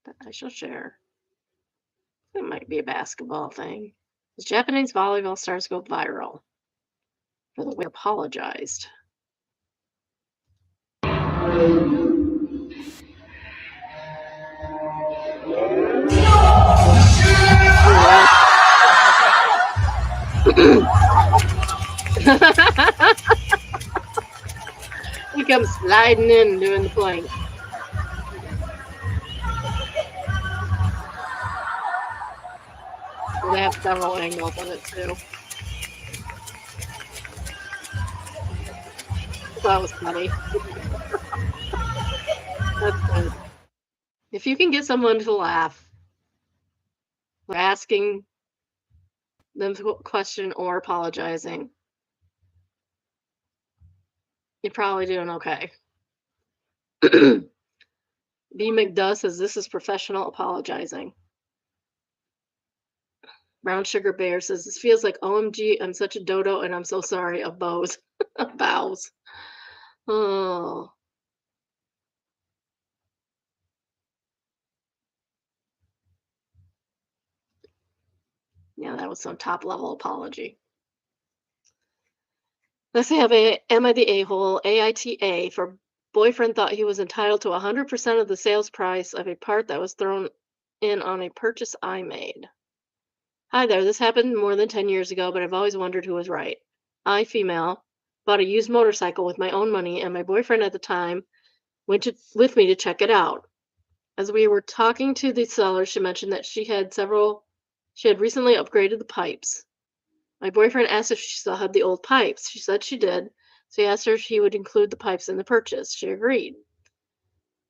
that I shall share. It might be a basketball thing. As Japanese volleyball stars go viral for the way they apologized. He comes sliding in doing the plank. They have several angles of it too. That was funny. That's good. If you can get someone to laugh, like asking them to question or apologizing, you're probably doing okay. B. McDuss says this is professional apologizing. Brown Sugar Bear says this feels like OMG, I'm such a dodo and I'm so sorry of bows. Bows. Oh. Yeah, that was some top level apology. Let's have a Am I the A-hole? AITA for boyfriend thought he was entitled to 100% of the sales price of a part that was thrown in on a purchase I made. Hi there, this happened more than 10 years ago, but I've always wondered who was right. I, female, bought a used motorcycle with my own money, and my boyfriend at the time with me to check it out. As we were talking to the seller, she mentioned that she had recently upgraded the pipes. My boyfriend asked if she still had the old pipes. She said she did, so he asked her if he would include the pipes in the purchase. She agreed.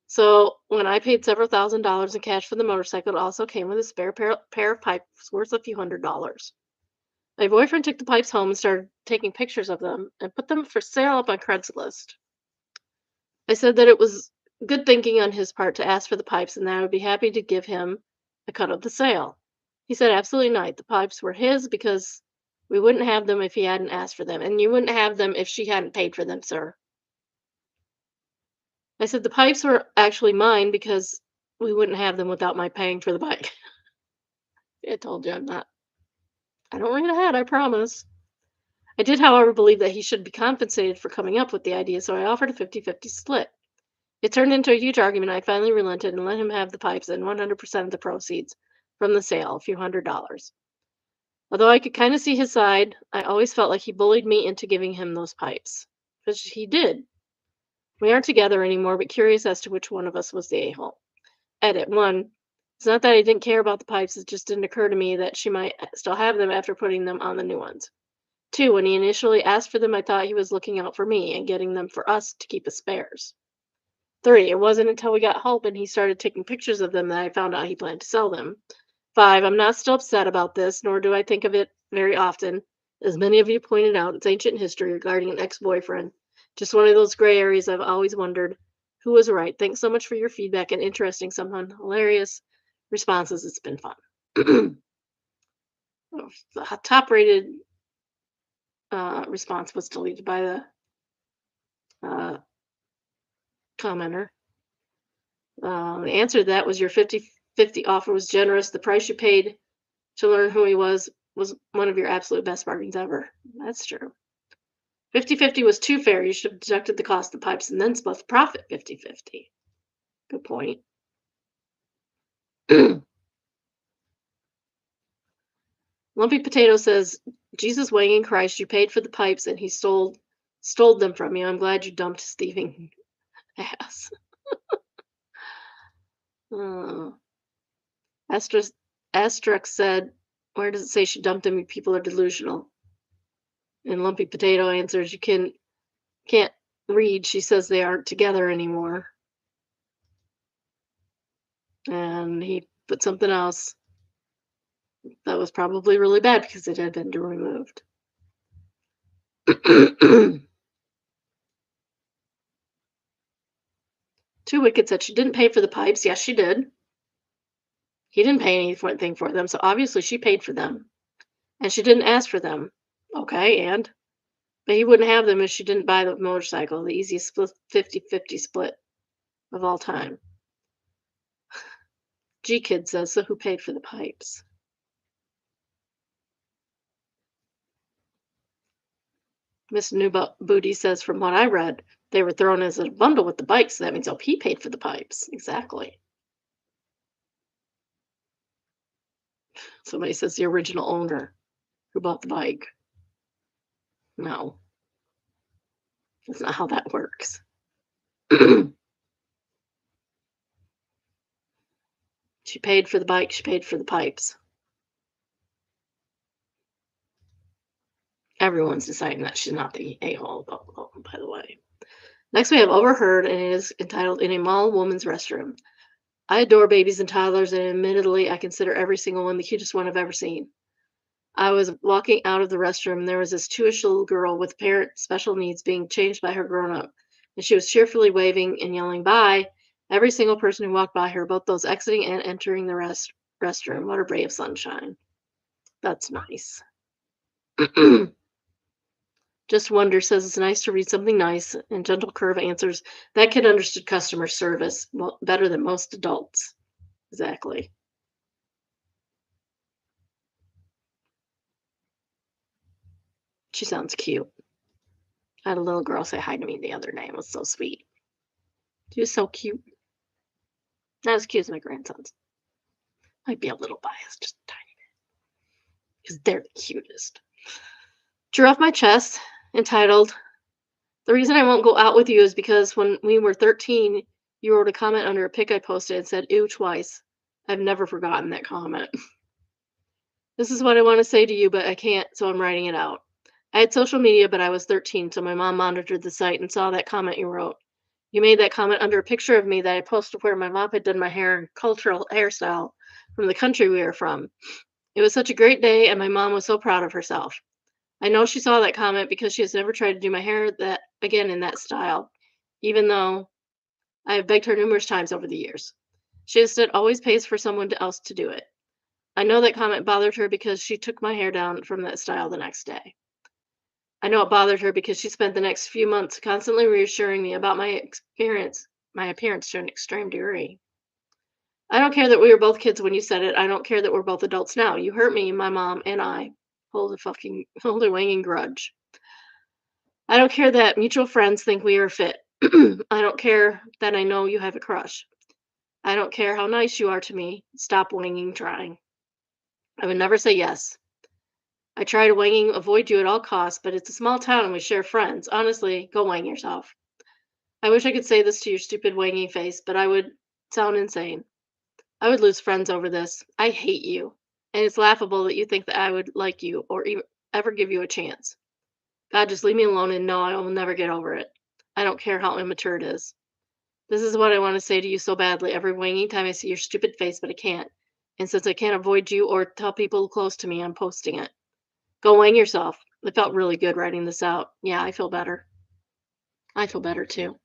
So when I paid several $1,000s in cash for the motorcycle, it also came with a spare pair of pipes worth a few $100s. My boyfriend took the pipes home and started taking pictures of them and put them for sale up on Craigslist. I said that it was good thinking on his part to ask for the pipes and that I would be happy to give him a cut of the sale. He said absolutely not. The pipes were his because we wouldn't have them if he hadn't asked for them, and you wouldn't have them if she hadn't paid for them, sir. I said the pipes were actually mine because we wouldn't have them without my paying for the bike. I told you I don't read ahead, I promise. I did, however, believe that he should be compensated for coming up with the idea, so I offered a 50-50 split. It turned into a huge argument. I finally relented and let him have the pipes and 100% of the proceeds from the sale, a few $100s. Although I could kind of see his side, I always felt like he bullied me into giving him those pipes. Which he did. We aren't together anymore, but curious as to which one of us was the a-hole. Edit 1. It's not that I didn't care about the pipes, it just didn't occur to me that she might still have them after putting them on the new ones. 2. When he initially asked for them, I thought he was looking out for me and getting them for us to keep as spares. 3. It wasn't until we got home and he started taking pictures of them that I found out he planned to sell them. 5. I'm not still upset about this, nor do I think of it very often. As many of you pointed out, it's ancient history regarding an ex-boyfriend. Just one of those gray areas I've always wondered who was right. Thanks so much for your feedback and interesting, sometimes hilarious responses. It's been fun. The top-rated response was deleted by the commenter. The answer to that was your 50-50 offer was generous. The price you paid to learn who he was one of your absolute best bargains ever. That's true. 50-50 was too fair. You should have deducted the cost of the pipes and then split the profit 50-50. Good point. Lumpy Potato says, Jesus weighing in Christ, you paid for the pipes and he stole them from you. I'm glad you dumped his thieving ass. Uh, Asterix, Asterix said, where does it say she dumped him? People are delusional. And Lumpy Potato answers, you can't read. She says they aren't together anymore. And he put something else that was probably really bad because it had been removed. Too Wicked said she didn't pay for the pipes. Yes, she did. He didn't pay anything for them, so obviously she paid for them. And she didn't ask for them. Okay, and? But he wouldn't have them if she didn't buy the motorcycle, the easiest split 50-50 split of all time. G Kid says, so who paid for the pipes? Miss New Booty says, from what I read, they were thrown as a bundle with the bikes. So that means LP paid for the pipes. Exactly. Somebody says the original owner who bought the bike. No, that's not how that works. She paid for the bike. She paid for the pipes. Everyone's deciding that she's not the a-hole, by the way. Next, we have Overheard, and it is entitled In a Mall Woman's Restroom. I adore babies and toddlers, and admittedly, I consider every single one the cutest one I've ever seen. I was walking out of the restroom, and there was this 2-ish little girl with parent special needs being changed by her grown-up, and she was cheerfully waving and yelling, bye, every single person who walked by her, both those exiting and entering the restroom. What a ray of sunshine. That's nice. Just Wonder says it's nice to read something nice, and Gentle Curve answers, that kid understood customer service better than most adults. Exactly. She sounds cute. I had a little girl say hi to me the other day. It was so sweet. She was so cute. Not as cute as my grandsons. Might be a little biased, just a tiny bit. Because they're the cutest. Drew off my chest, entitled, the reason I won't go out with you is because when we were 13, you wrote a comment under a pic I posted and said, ew, twice. I've never forgotten that comment. This is what I want to say to you, but I can't, so I'm writing it out. I had social media, but I was 13, so my mom monitored the site and saw that comment you wrote. You made that comment under a picture of me that I posted where my mom had done my hair and cultural hairstyle from the country we were from. It was such a great day, and my mom was so proud of herself. I know she saw that comment because she has never tried to do my hair that again in that style, even though I have begged her numerous times over the years. She instead always pays for someone else to do it. I know that comment bothered her because she took my hair down from that style the next day. I know it bothered her because she spent the next few months constantly reassuring me about my appearance to an extreme degree. I don't care that we were both kids when you said it. I don't care that we're both adults now. You hurt me, my mom, and I hold a wanging grudge. I don't care that mutual friends think we are fit. I don't care that I know you have a crush. I don't care how nice you are to me. Stop wanging trying. I would never say yes. I try to avoid you at all costs, but it's a small town and we share friends. Honestly, go wang yourself. I wish I could say this to your stupid wanging face, but I would sound insane. I would lose friends over this. I hate you. And it's laughable that you think that I would like you or ever give you a chance. God, just leave me alone and know I will never get over it. I don't care how immature it is. This is what I want to say to you so badly every wanging time I see your stupid face, but I can't. And since I can't avoid you or tell people close to me, I'm posting it. Go wang yourself. It felt really good writing this out. Yeah, I feel better. I feel better too.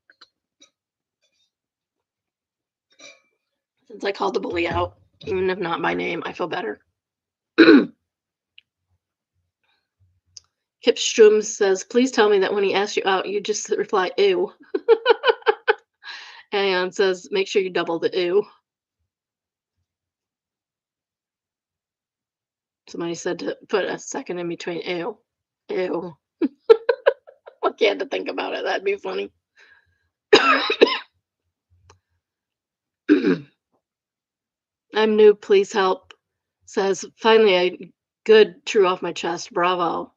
Since I called the bully out, even if not by name, I feel better. Kip Strum says, please tell me that when he asks you out, you just reply, ew. And says, make sure you double the ew. Somebody said to put a second in between ew. Ew. You had to think about it. That'd be funny. I'm new. Please help. Says, finally, I good true off my chest. Bravo.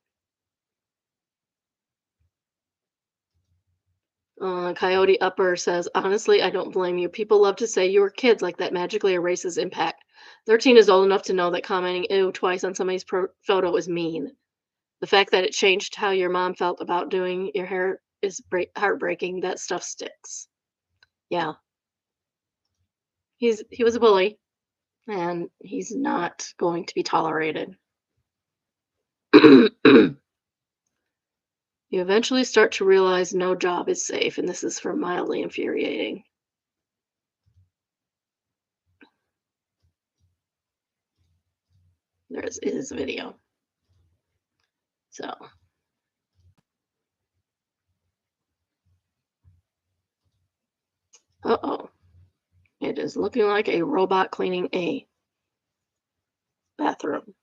Coyote Upper says, honestly, I don't blame you. People love to say you were kids like that magically erases impact. 13 is old enough to know that commenting ew twice on somebody's photo is mean. The fact that it changed how your mom felt about doing your hair is heartbreaking. That stuff sticks. Yeah, he was a bully, and he's not going to be tolerated. You eventually start to realize no job is safe, and this is for mildly infuriating. There's his video. So, uh-oh. It is looking like a robot cleaning a bathroom.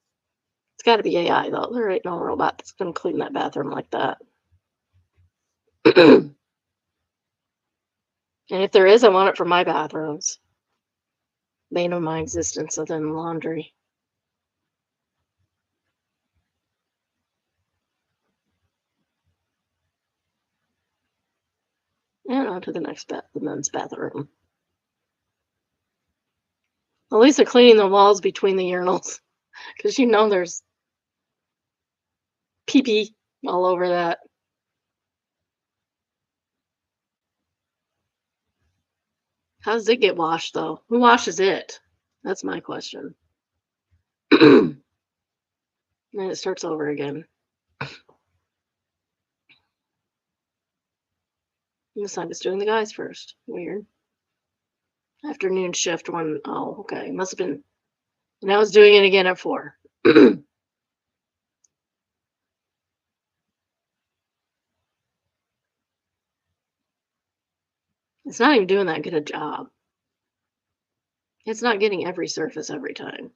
It's got to be AI, though. There ain't no robot that's going to clean that bathroom like that. And if there is, I want it for my bathrooms. Bane of my existence other than laundry. And on to the next the men's bathroom. At least they're cleaning the walls between the urinals. Because you know there's pee-pee all over that. How does it get washed, though? Who washes it? That's my question. And it starts over again. This time it's doing the guys first. Weird. Afternoon shift one. Oh, okay. Must have been. Now it's doing it again at 4. It's not even doing that good a job. It's not getting every surface every time.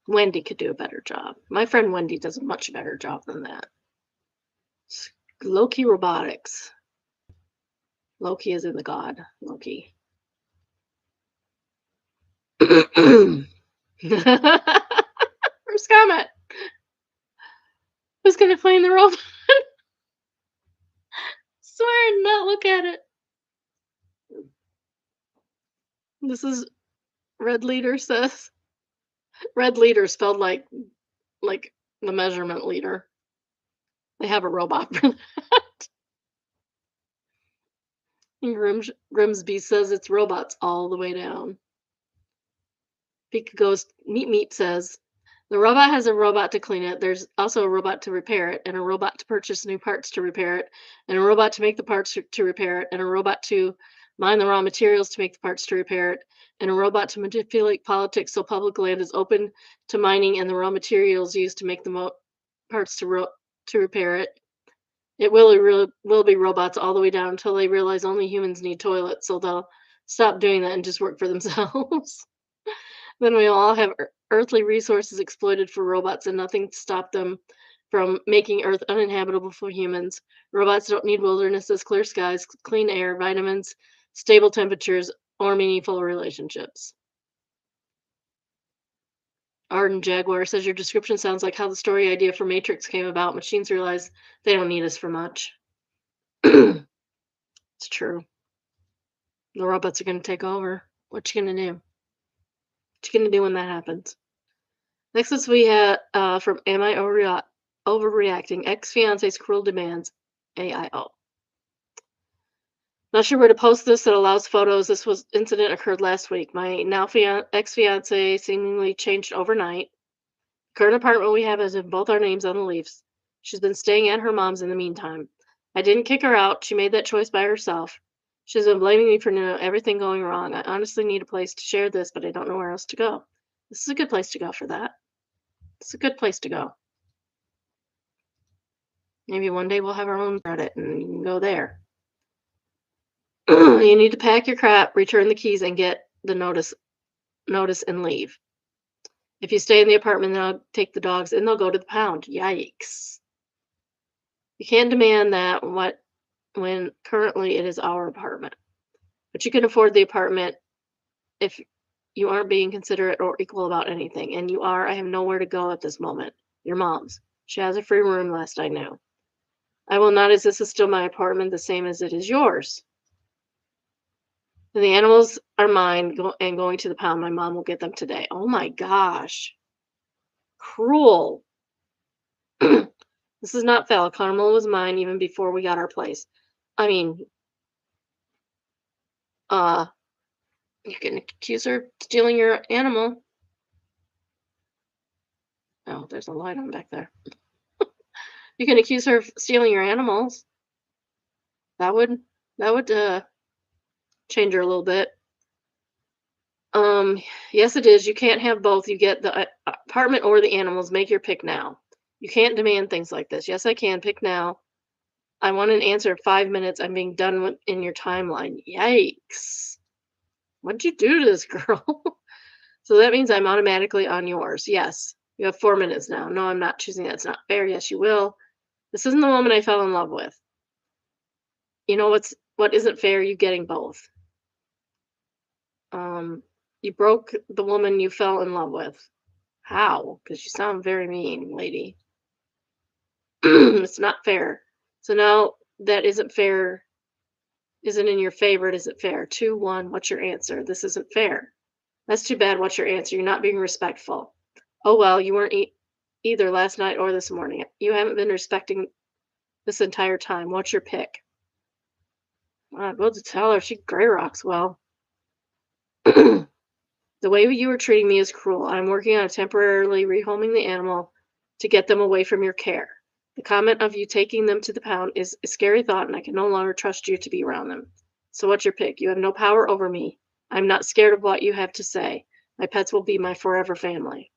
Wendy could do a better job. My friend Wendy does a much better job than that. Loki Robotics. Loki is in the god. Loki. First comment. Who's gonna clean the robot? Swear and not look at it. This is Red Leader says. Red Leader spelled like the measurement leader. They have a robot for that. And Grimsby says it's robots all the way down. Pika Ghost Meat says the robot has a robot to clean it. There's also a robot to repair it, and a robot to purchase new parts to repair it, and a robot to make the parts to repair it, and a robot to mine the raw materials to make the parts to repair it, and a robot to manipulate politics so public land is open to mining and the raw materials used to make the parts to repair it. It will be robots all the way down until they realize only humans need toilets, so they'll stop doing that and just work for themselves. Then we'll all have earthly resources exploited for robots and nothing to stop them from making Earth uninhabitable for humans. Robots don't need wildernesses, clear skies, clean air, vitamins, stable temperatures, or meaningful relationships. Arden Jaguar says your description sounds like how the story idea for Matrix came about. Machines realize they don't need us for much. It's true. The robots are going to take over. What you going to do? What you going to do when that happens? Next up, we have from Am I Overreacting? Ex-fiance's cruel demands. AIO. Not sure where to post this that allows photos. This incident occurred last week. My now ex-fiance seemingly changed overnight. Current apartment we have has both our names on the leaves. She's been staying at her mom's in the meantime. I didn't kick her out. She made that choice by herself. She's been blaming me for everything going wrong. I honestly need a place to share this, but I don't know where else to go. This is a good place to go for that. It's a good place to go. Maybe one day we'll have our own Reddit and you can go there. You need to pack your crap, return the keys, and get the notice and leave. If you stay in the apartment, then I'll take the dogs and they'll go to the pound. Yikes. You can't demand that when currently it is our apartment. But you can afford the apartment if you aren't being considerate or equal about anything. And you are. I have nowhere to go at this moment. Your mom's. She has a free room last I knew. I will not, as this is still my apartment, the same as it is yours. And the animals are mine and going to the pound. My mom will get them today. Oh my gosh. Cruel. This is not fair. Carmel was mine even before we got our place. I mean, uh, you can accuse her of stealing your animal. Oh, there's a light on back there. You can accuse her of stealing your animals. That would change her a little bit. Um, yes, it is. You can't have both. You get the apartment or the animals. Make your pick now. You can't demand things like this. Yes, I can. Pick now. I want an answer in 5 minutes. I'm being done with in your timeline. Yikes. What'd you do to this girl? So that means I'm automatically on yours. Yes. You have 4 minutes now. No, I'm not choosing that. It's not fair. Yes, you will. This isn't the woman I fell in love with. You know what isn't fair? You getting both. Um, you broke the woman you fell in love with. How? Because you sound very mean, lady. It's not fair. So now that isn't fair, isn't in your favor. Is it fair? 2-1. What's your answer? This isn't fair. That's too bad. What's your answer? You're not being respectful. Oh, well, you weren't either last night or this morning. You haven't been respecting this entire time. What's your pick? I'd love to tell her she gray rocks well. The way you were treating me is cruel. I'm working on temporarily rehoming the animal to get them away from your care. The comment of you taking them to the pound is a scary thought, and I can no longer trust you to be around them. So what's your pick? You have no power over me. I'm not scared of what you have to say. My pets will be my forever family.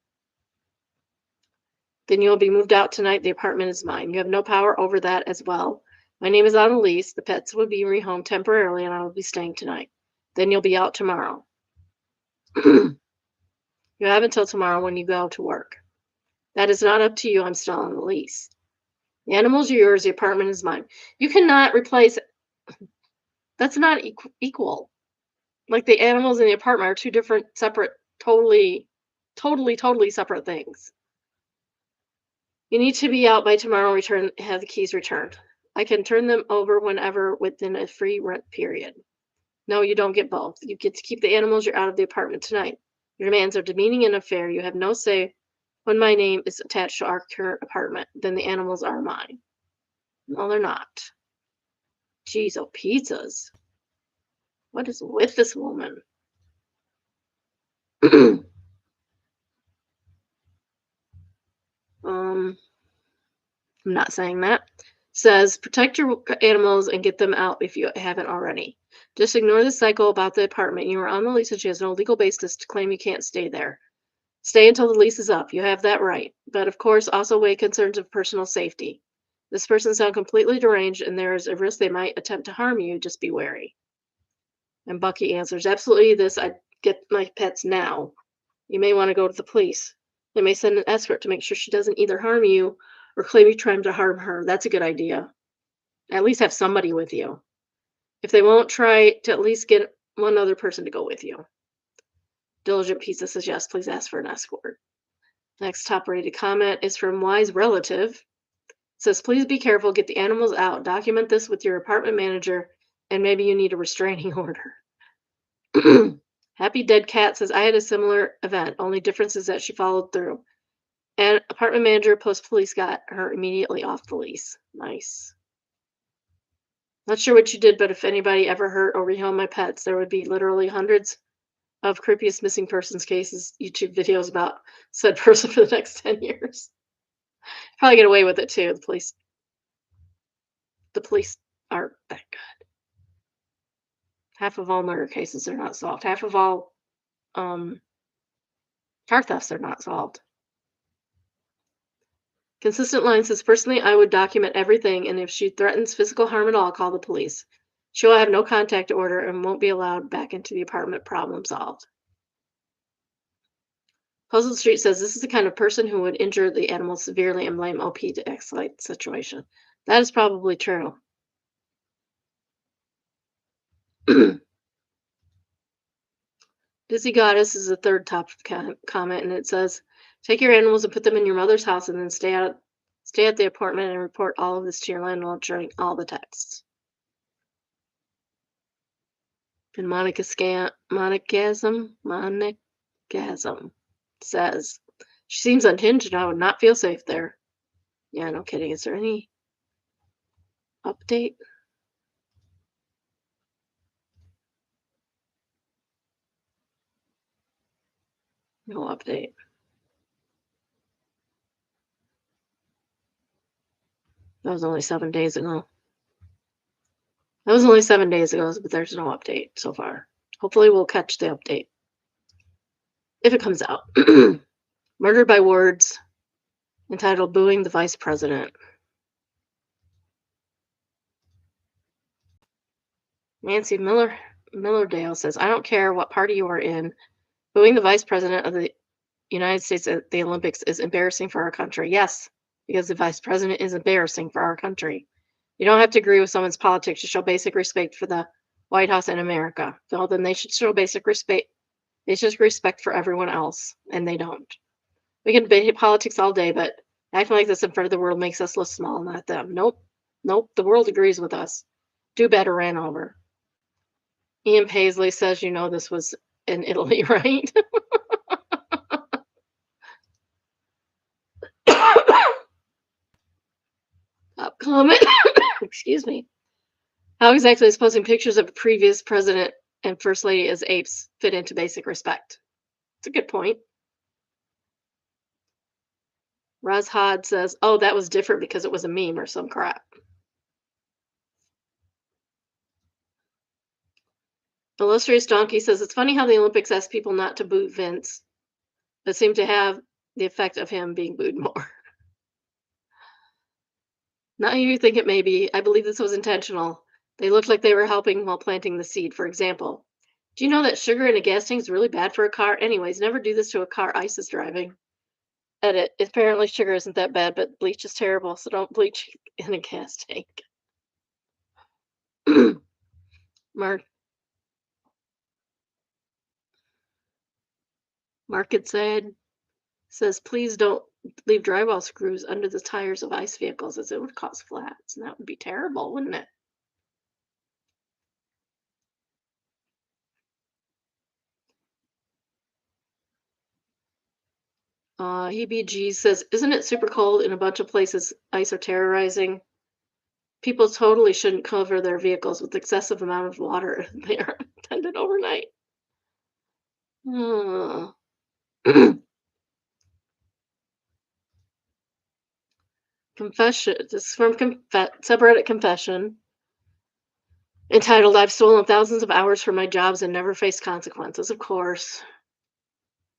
Then you'll be moved out tonight. The apartment is mine. You have no power over that as well. My name is on a lease. The pets will be rehomed temporarily, and I will be staying tonight. Then you'll be out tomorrow. You have until tomorrow when you go to work. That is not up to you. I'm still on the lease. The animals are yours. The apartment is mine. You cannot replace. That's not equal. Like the animals in the apartment are two different, separate, totally separate things. You need to be out by tomorrow. Have the keys returned. I can turn them over whenever within a free rent period. No, you don't get both. You get to keep the animals. You're out of the apartment tonight. Your demands are demeaning and unfair. You have no say when my name is attached to our current apartment. Then the animals are mine. No, they're not. Jeez, oh, pizzas. What is with this woman? I'm not saying that. Says protect your animals and get them out if you haven't already. Just ignore the cycle about the apartment. You are on the lease and she has no legal basis to claim you can't stay there. Stay until the lease is up. You have that right. But of course, also weigh concerns of personal safety. This person sounds completely deranged and there is a risk they might attempt to harm you. Just be wary. And Bucky answers, absolutely this. I'd get my pets now. You may want to go to the police. They may send an escort to make sure she doesn't either harm you or claim you tried to harm her. That's a good idea. At least have somebody with you. If they won't, try to at least get one other person to go with you. Diligent Pizza says, yes, please ask for an escort. Next top rated comment is from Wise Relative. It says, please be careful, get the animals out. Document this with your apartment manager, and maybe you need a restraining order. Happy Dead Cat says, I had a similar event. Only difference is that she followed through. And apartment manager plus police got her immediately off the lease. Nice. Not sure what you did, but if anybody ever hurt or rehomed my pets, there would be literally hundreds of creepiest missing persons cases, YouTube videos about said person for the next 10 years. Probably get away with it too. The police aren't that good. Half of all murder cases are not solved. Half of all car thefts are not solved. Consistent line says, personally, I would document everything, and if she threatens physical harm at all, call the police. She will have no contact order and won't be allowed back into the apartment. Problem solved. Puzzle Street says, this is the kind of person who would injure the animal severely and blame OP to escalate the situation. That is probably true. Busy Goddess is the third top comment, and it says, "Take your animals and put them in your mother's house, and then stay at the apartment and report all of this to your landlord during all the texts." And Monicasm says, "She seems unhinged, and I would not feel safe there." Yeah, no kidding. Is there any update? No update. That was only 7 days ago. That was only 7 days ago, but there's no update so far. Hopefully, we'll catch the update if it comes out. Murdered by Words, entitled "Booing the Vice President." Nancy Millerdale says, "I don't care what party you are in. Booing the Vice President of the United States at the Olympics is embarrassing for our country." Yes, because the Vice President is embarrassing for our country. You don't have to agree with someone's politics to show basic respect for the White House and America. Well, then they should show basic respect for everyone else, and they don't. We can debate politics all day, but acting like this in front of the world makes us look small, not them. Nope. Nope. The world agrees with us. Do better, ran over. Ian Paisley says, you know, this was in Italy, right? Top comment. Excuse me. How exactly is posting pictures of a previous president and first lady as apes fit into basic respect? It's a good point. Razhad says, oh, that was different because it was a meme or some crap. Illustrious Donkey says, it's funny how the Olympics ask people not to boo Vince, but seem to have the effect of him being booed more. Not who you think it may be. I believe this was intentional. They looked like they were helping while planting the seed, for example. Do you know that sugar in a gas tank is really bad for a car? Anyways, never do this to a car Ice is driving. Edit. Apparently sugar isn't that bad, but bleach is terrible, so don't bleach in a gas tank. Mark Market says, please don't leave drywall screws under the tires of ice vehicles as it would cause flats. And that would be terrible, wouldn't it? EBG says, isn't it super cold in a bunch of places ice are terrorizing? People totally shouldn't cover their vehicles with excessive amount of water. They are tended overnight. Uh, Confession. This is from subreddit Confession, entitled "I've stolen thousands of hours from my jobs and never faced consequences." Of course,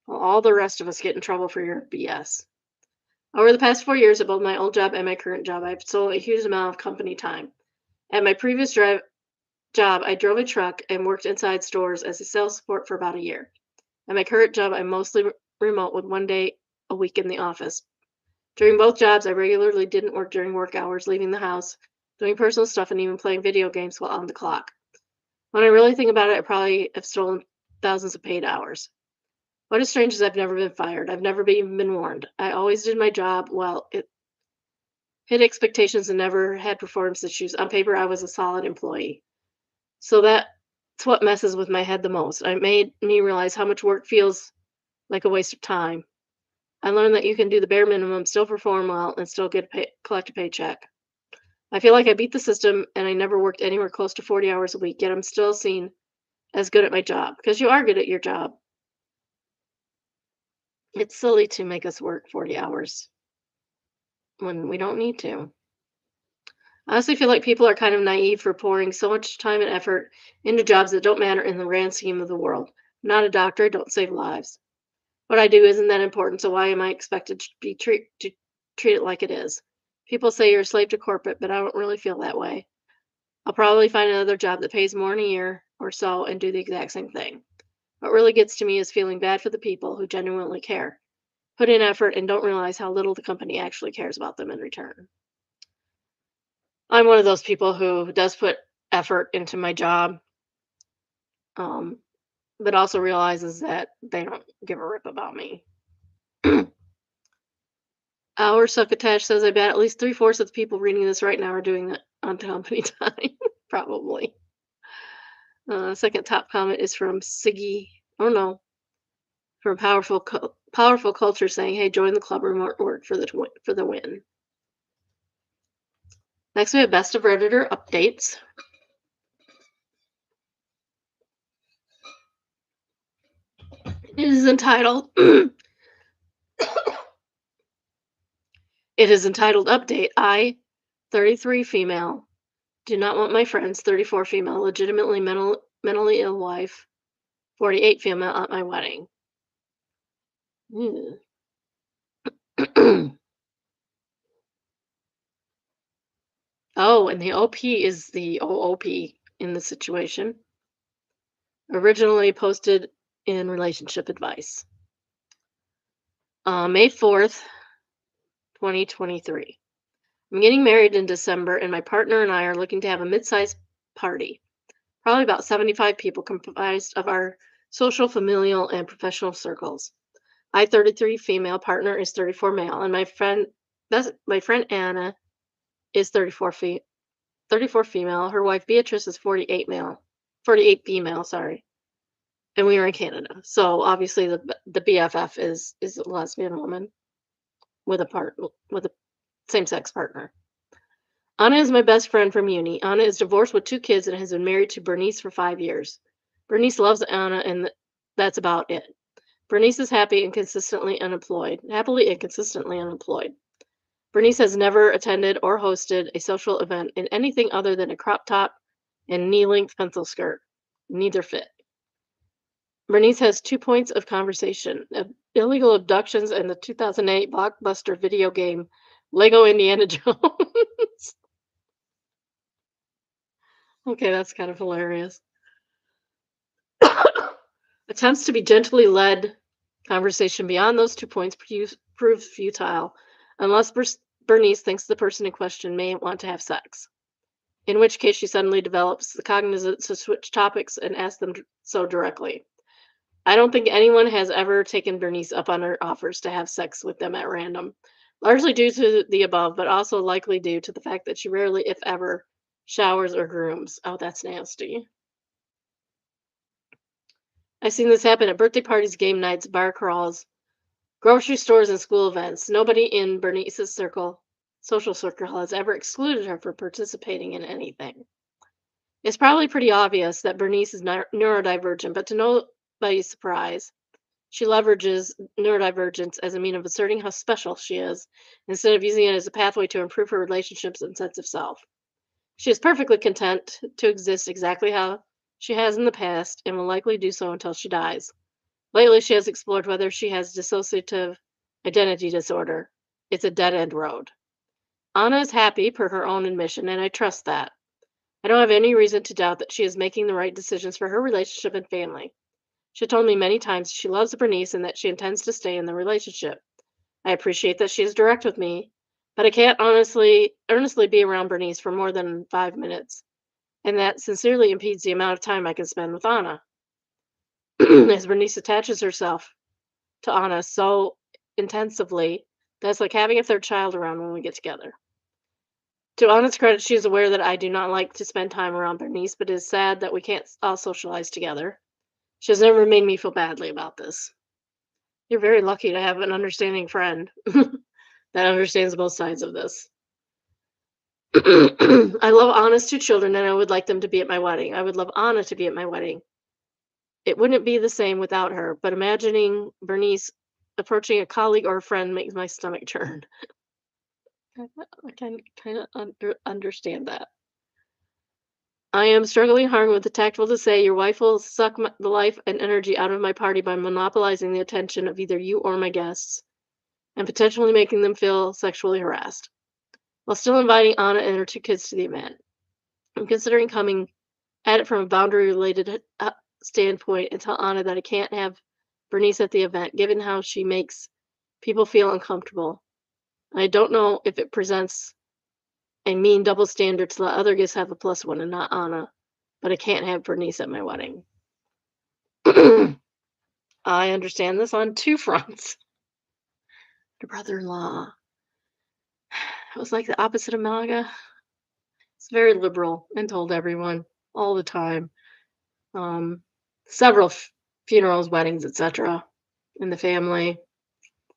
well, all the rest of us get in trouble for your BS. Over the past 4 years at both my old job and my current job, I've stolen a huge amount of company time. At my previous job, I drove a truck and worked inside stores as a sales support for about a year. At my current job, I'm mostly remote with 1 day a week in the office. During both jobs, I regularly didn't work during work hours, leaving the house, doing personal stuff, and even playing video games while on the clock. When I really think about it, I probably have stolen thousands of paid hours. What is strange is I've never been fired. I've never even been warned. I always did my job well. It hit expectations and never had performance issues. On paper, I was a solid employee. So that's what messes with my head the most. It made me realize how much work feels like a waste of time. I learned that you can do the bare minimum, still perform well, and still collect a paycheck. I feel like I beat the system and I never worked anywhere close to 40 hours a week, yet I'm still seen as good at my job because you are good at your job. It's silly to make us work 40 hours when we don't need to. I honestly feel like people are kind of naive for pouring so much time and effort into jobs that don't matter in the grand scheme of the world. I'm not a doctor, I don't save lives. What I do isn't that important, so why am I expected to treat it like it is? People say you're a slave to corporate, but I don't really feel that way. I'll probably find another job that pays more in a year or so and do the exact same thing. What really gets to me is feeling bad for the people who genuinely care, put in effort, and don't realize how little the company actually cares about them in return. I'm one of those people who does put effort into my job, um, but also realizes that they don't give a rip about me. Our Succotash says, I bet at least three-fourths of the people reading this right now are doing that on company time. Probably. Second top comment is from Siggy. Oh no, from Powerful Culture saying, "Hey, join the club. Remote work for for the win." Next, we have best of Redditor updates. It is entitled. It is entitled Update. I, 33 female, do not want my friends, 34 female, legitimately mentally ill wife, 48 female at my wedding. Hmm. Oh, and the OP is the OOP in the situation. Originally posted in relationship advice. May 4th, 2023. I'm getting married in December, and my partner and I are looking to have a mid-sized party. Probably about 75 people comprised of our social, familial, and professional circles. I, 33 female, partner is 34 male, and my friend Anna is 34 female. Her wife Beatrice is 48 female, sorry. And we are in Canada. So obviously the BFF is a lesbian woman with a same-sex partner. Anna is my best friend from uni. Anna is divorced with 2 kids and has been married to Bernice for 5 years. Bernice loves Anna, and that's about it. Bernice is happily and consistently unemployed. Bernice has never attended or hosted a social event in anything other than a crop top and knee-length pencil skirt. Neither fit. Bernice has 2 points of conversation: illegal abductions and the 2008 blockbuster video game Lego Indiana Jones. Okay, that's kind of hilarious. Attempts to be gently led conversation beyond those 2 points proves futile unless Bernice thinks the person in question may want to have sex, in which case she suddenly develops the cognizance to switch topics and ask them so directly. I don't think anyone has ever taken Bernice up on her offers to have sex with them at random, largely due to the above, but also likely due to the fact that she rarely, if ever, showers or grooms. Oh, that's nasty. I've seen this happen at birthday parties, game nights, bar crawls, grocery stores, and school events. Nobody in Bernice's social circle, has ever excluded her from participating in anything. It's probably pretty obvious that Bernice is neurodivergent, but to nobody's surprise, she leverages neurodivergence as a means of asserting how special she is, instead of using it as a pathway to improve her relationships and sense of self. She is perfectly content to exist exactly how she has in the past and will likely do so until she dies. Lately, she has explored whether she has dissociative identity disorder. It's a dead end road. Anna is happy per her own admission, and I trust that. I don't have any reason to doubt that she is making the right decisions for her relationship and family. She told me many times she loves Bernice and that she intends to stay in the relationship. I appreciate that she is direct with me, but I can't earnestly be around Bernice for more than 5 minutes, and that sincerely impedes the amount of time I can spend with Anna. As Bernice attaches herself to Anna so intensively, that's like having a third child around when we get together. To Anna's credit, she is aware that I do not like to spend time around Bernice, but is sad that we can't all socialize together. She has never made me feel badly about this. You're very lucky to have an understanding friend that understands both sides of this. I love Anna's 2 children, and I would like them to be at my wedding. I would love Anna to be at my wedding. It wouldn't be the same without her, but imagining Bernice approaching a colleague or a friend makes my stomach turn. I can kind of understand that. I am struggling hard with the tactful to say your wife will suck the life and energy out of my party by monopolizing the attention of either you or my guests and potentially making them feel sexually harassed while still inviting Anna and her 2 kids to the event. I'm considering coming at it from a boundary related standpoint and tell Anna that I can't have Bernice at the event, given how she makes people feel uncomfortable. I don't know if it presents a mean double standard to let other guests have a plus one and not Anna, but I can't have Bernice at my wedding. I understand this on two fronts. The brother-in-law. It was like the opposite of MAGA. It's very liberal and told everyone all the time. Um, several funerals, weddings, etc. in the family.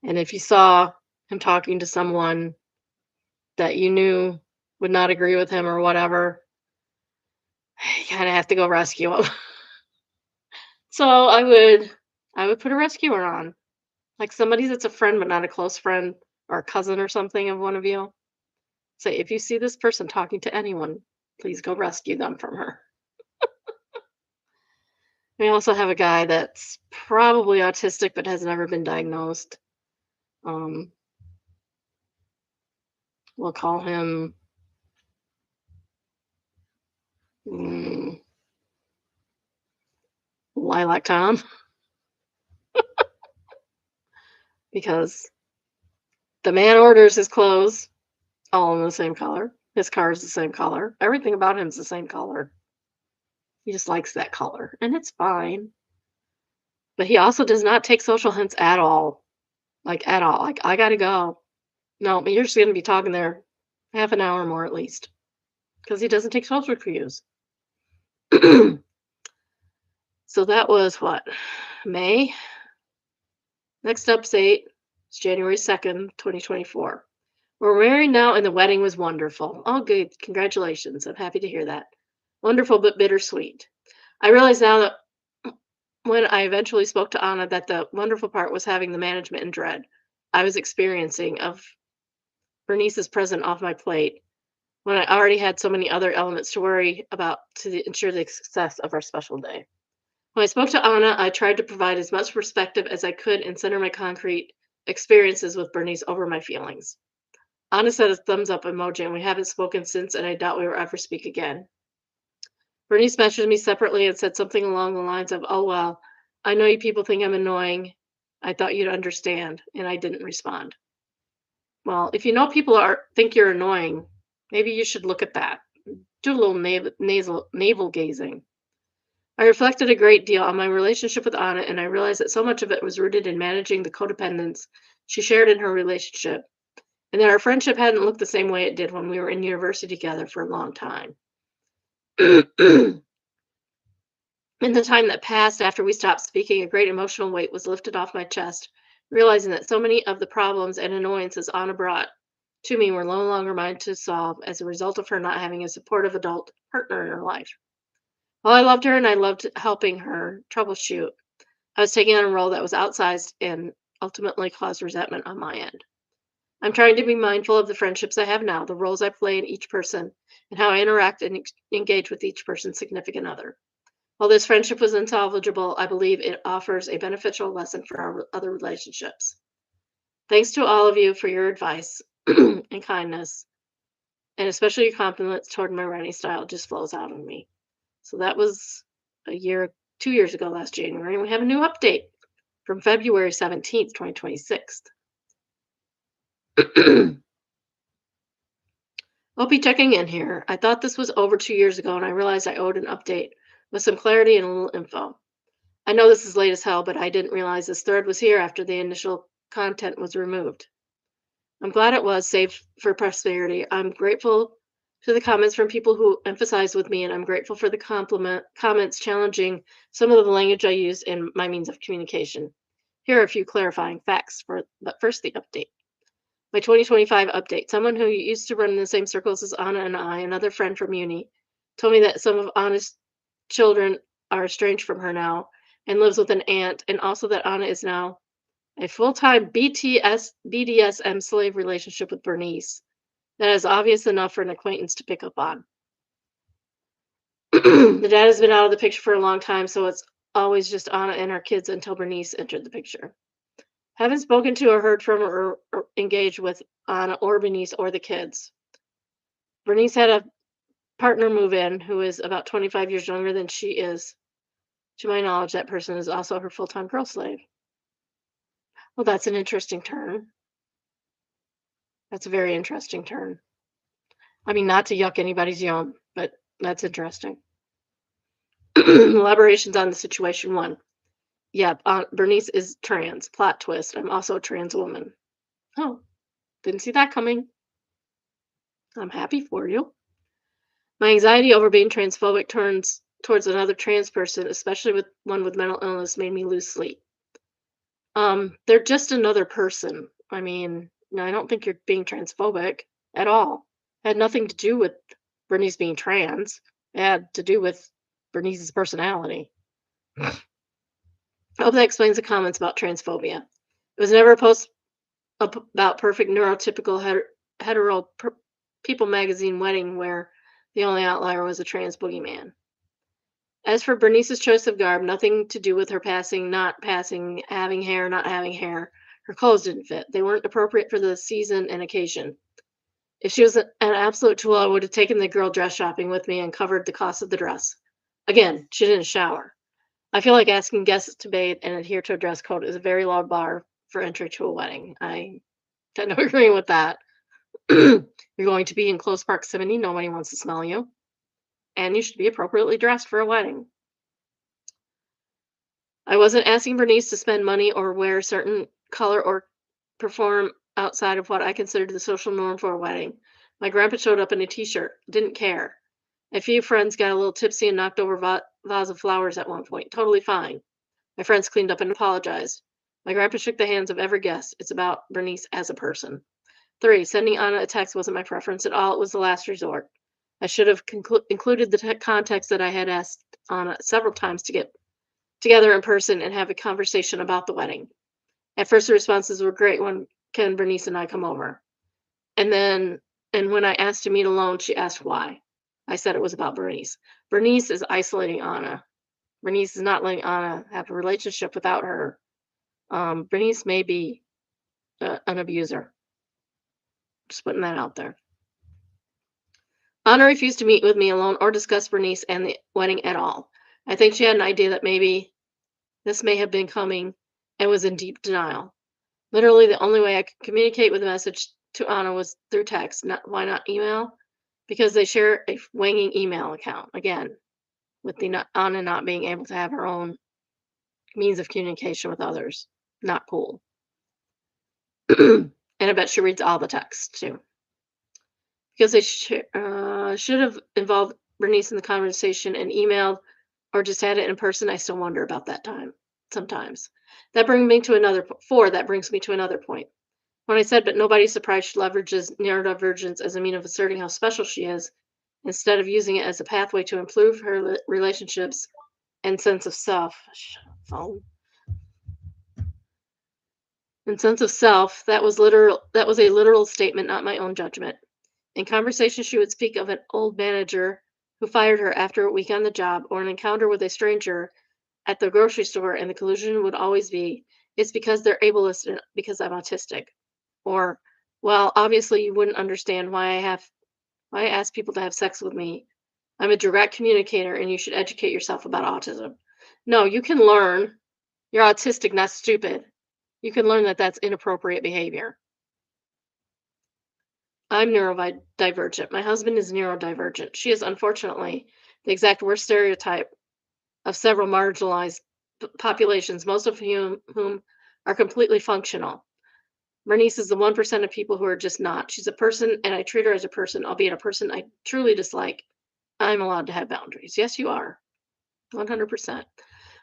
And if you saw him talking to someone that you knew would not agree with him or whatever, you kind of have to go rescue him. So I would put a rescuer on, like somebody that's a friend but not a close friend or a cousin or something of one of you. Say, if you see this person talking to anyone, please go rescue them from her. We also have a guy that's probably autistic but has never been diagnosed. Um, we'll call him mm, Lilac Tom because the man orders his clothes all in the same color. His car is the same color. Everything about him is the same color. He just likes that color, and it's fine. But he also does not take social hints at all. Like, at all. Like, I gotta go. No, but you're just gonna be talking there half an hour more at least because he doesn't take social cues. So that was what? May? Next update is January 2nd, 2024. We're married now and the wedding was wonderful. Oh, good. Congratulations. I'm happy to hear that. Wonderful but bittersweet. I realize now that when I eventually spoke to Anna that the wonderful part was having the management and dread I was experiencing of Bernice's present off my plate when I already had so many other elements to worry about to ensure the success of our special day. When I spoke to Anna, I tried to provide as much perspective as I could and center my concrete experiences with Bernice over my feelings. Anna said a thumbs up emoji, and we haven't spoken since, and I doubt we will ever speak again. Bernice messaged me separately and said something along the lines of, "Oh, well, I know you people think I'm annoying. I thought you'd understand," and I didn't respond. Well, if you know people think you're annoying, maybe you should look at that. Do a little navel gazing. I reflected a great deal on my relationship with Anna, and I realized that so much of it was rooted in managing the codependence she shared in her relationship, and that our friendship hadn't looked the same way it did when we were in university together for a long time. In the time that passed after we stopped speaking, a great emotional weight was lifted off my chest, realizing that so many of the problems and annoyances Anna brought to me were no longer mine to solve as a result of her not having a supportive adult partner in her life. While I loved her and I loved helping her troubleshoot, I was taking on a role that was outsized and ultimately caused resentment on my end. I'm trying to be mindful of the friendships I have now, the roles I play in each person, and how I interact and engage with each person's significant other. While this friendship was unsalvageable, I believe it offers a beneficial lesson for our other relationships. Thanks to all of you for your advice and kindness, and especially your compliments toward my writing style just flows out of me. So that was 2 years ago last January, and we have a new update from February 17th, 2026. Opie checking in here. I thought this was over 2 years ago, and I realized I owed an update with some clarity and a little info. I know this is late as hell, but I didn't realize this thread was here after the initial content was removed. I'm glad it was saved for posterity. I'm grateful to the comments from people who emphasized with me, and I'm grateful for the comments challenging some of the language I use in my means of communication. Here are a few clarifying facts, but first the update. My 2025 update. Someone who used to run in the same circles as Anna and I, another friend from uni, told me that some of Anna's children are estranged from her now and lives with an aunt, and also that Anna is now a full-time BDSM slave relationship with Bernice. That is obvious enough for an acquaintance to pick up on. The dad has been out of the picture for a long time, so it's always just Anna and her kids until Bernice entered the picture. Haven't spoken to or heard from or engaged with Anna or Bernice or the kids. Bernice had a partner move in who is about 25 years younger than she is. To my knowledge, that person is also her full-time girl slave. Well, that's an interesting turn. That's a very interesting turn. I mean, not to yuck anybody's yum, but that's interesting. Elaborations on the situation. One. Yep, Bernice is trans. Plot twist. I'm also a trans woman. Oh, didn't see that coming. I'm happy for you. My anxiety over being transphobic turns towards another trans person, especially with one with mental illness, made me lose sleep. They're just another person. I mean, no, I don't think you're being transphobic at all. It had nothing to do with Bernice being trans. It had to do with Bernice's personality. I hope that explains the comments about transphobia. It was never a post about perfect neurotypical hetero people magazine wedding where the only outlier was a trans boogeyman. As for Bernice's choice of garb, nothing to do with her passing, not passing, having hair, not having hair. Her clothes didn't fit. They weren't appropriate for the season and occasion. If she was an absolute tool, I would have taken the girl dress shopping with me and covered the cost of the dress. Again, she didn't shower. I feel like asking guests to bathe and adhere to a dress code is a very low bar for entry to a wedding. I tend to agree with that. You're going to be in close proximity. Nobody wants to smell you. And you should be appropriately dressed for a wedding. I wasn't asking Bernice to spend money or wear a certain color or perform outside of what I considered the social norm for a wedding. My grandpa showed up in a t-shirt, didn't care. A few friends got a little tipsy and knocked over a vase of flowers at one point. Totally fine. My friends cleaned up and apologized. My grandpa shook the hands of every guest. It's about Bernice as a person. 3. Sending Anna a text wasn't my preference at all. It was the last resort. I should have included the context that I had asked Anna several times to get together in person and have a conversation about the wedding. At first, the responses were great. When can Bernice and I come over? And then, and when I asked to meet alone, she asked why. I said it was about Bernice. Bernice is isolating Anna. Bernice is not letting Anna have a relationship without her. Bernice may be an abuser. Just putting that out there. Anna refused to meet with me alone or discuss Bernice and the wedding at all. I think she had an idea that maybe this may have been coming and was in deep denial. Literally, the only way I could communicate with a message to Anna was through text. Why not email? Because they share a wanging email account. Again, with the Anna not being able to have her own means of communication with others. Not cool. And I bet she reads all the texts too. Because they should have involved Bernice in the conversation and emailed or just had it in person. I still wonder about that time sometimes. That brings me to another that brings me to another point. When I said, but nobody's surprised she leverages neurodivergence as a means of asserting how special she is, instead of using it as a pathway to improve her relationships and sense of self. Phone. And sense of self, that was a literal statement, not my own judgment. In conversation, she would speak of an old manager who fired her after a week on the job, or an encounter with a stranger at the grocery store, and the conclusion would always be, it's because they're ableist because I'm autistic. Or, well, obviously you wouldn't understand why I ask people to have sex with me. I'm a direct communicator and you should educate yourself about autism. No, you can learn. You're autistic, not stupid. You can learn that that's inappropriate behavior. I'm neurodivergent. My husband is neurodivergent. She is unfortunately the exact worst stereotype of several marginalized populations, most of whom are completely functional. Bernice is the 1% of people who are just not. She's a person, and I treat her as a person, albeit a person I truly dislike. I'm allowed to have boundaries. Yes, you are. 100%.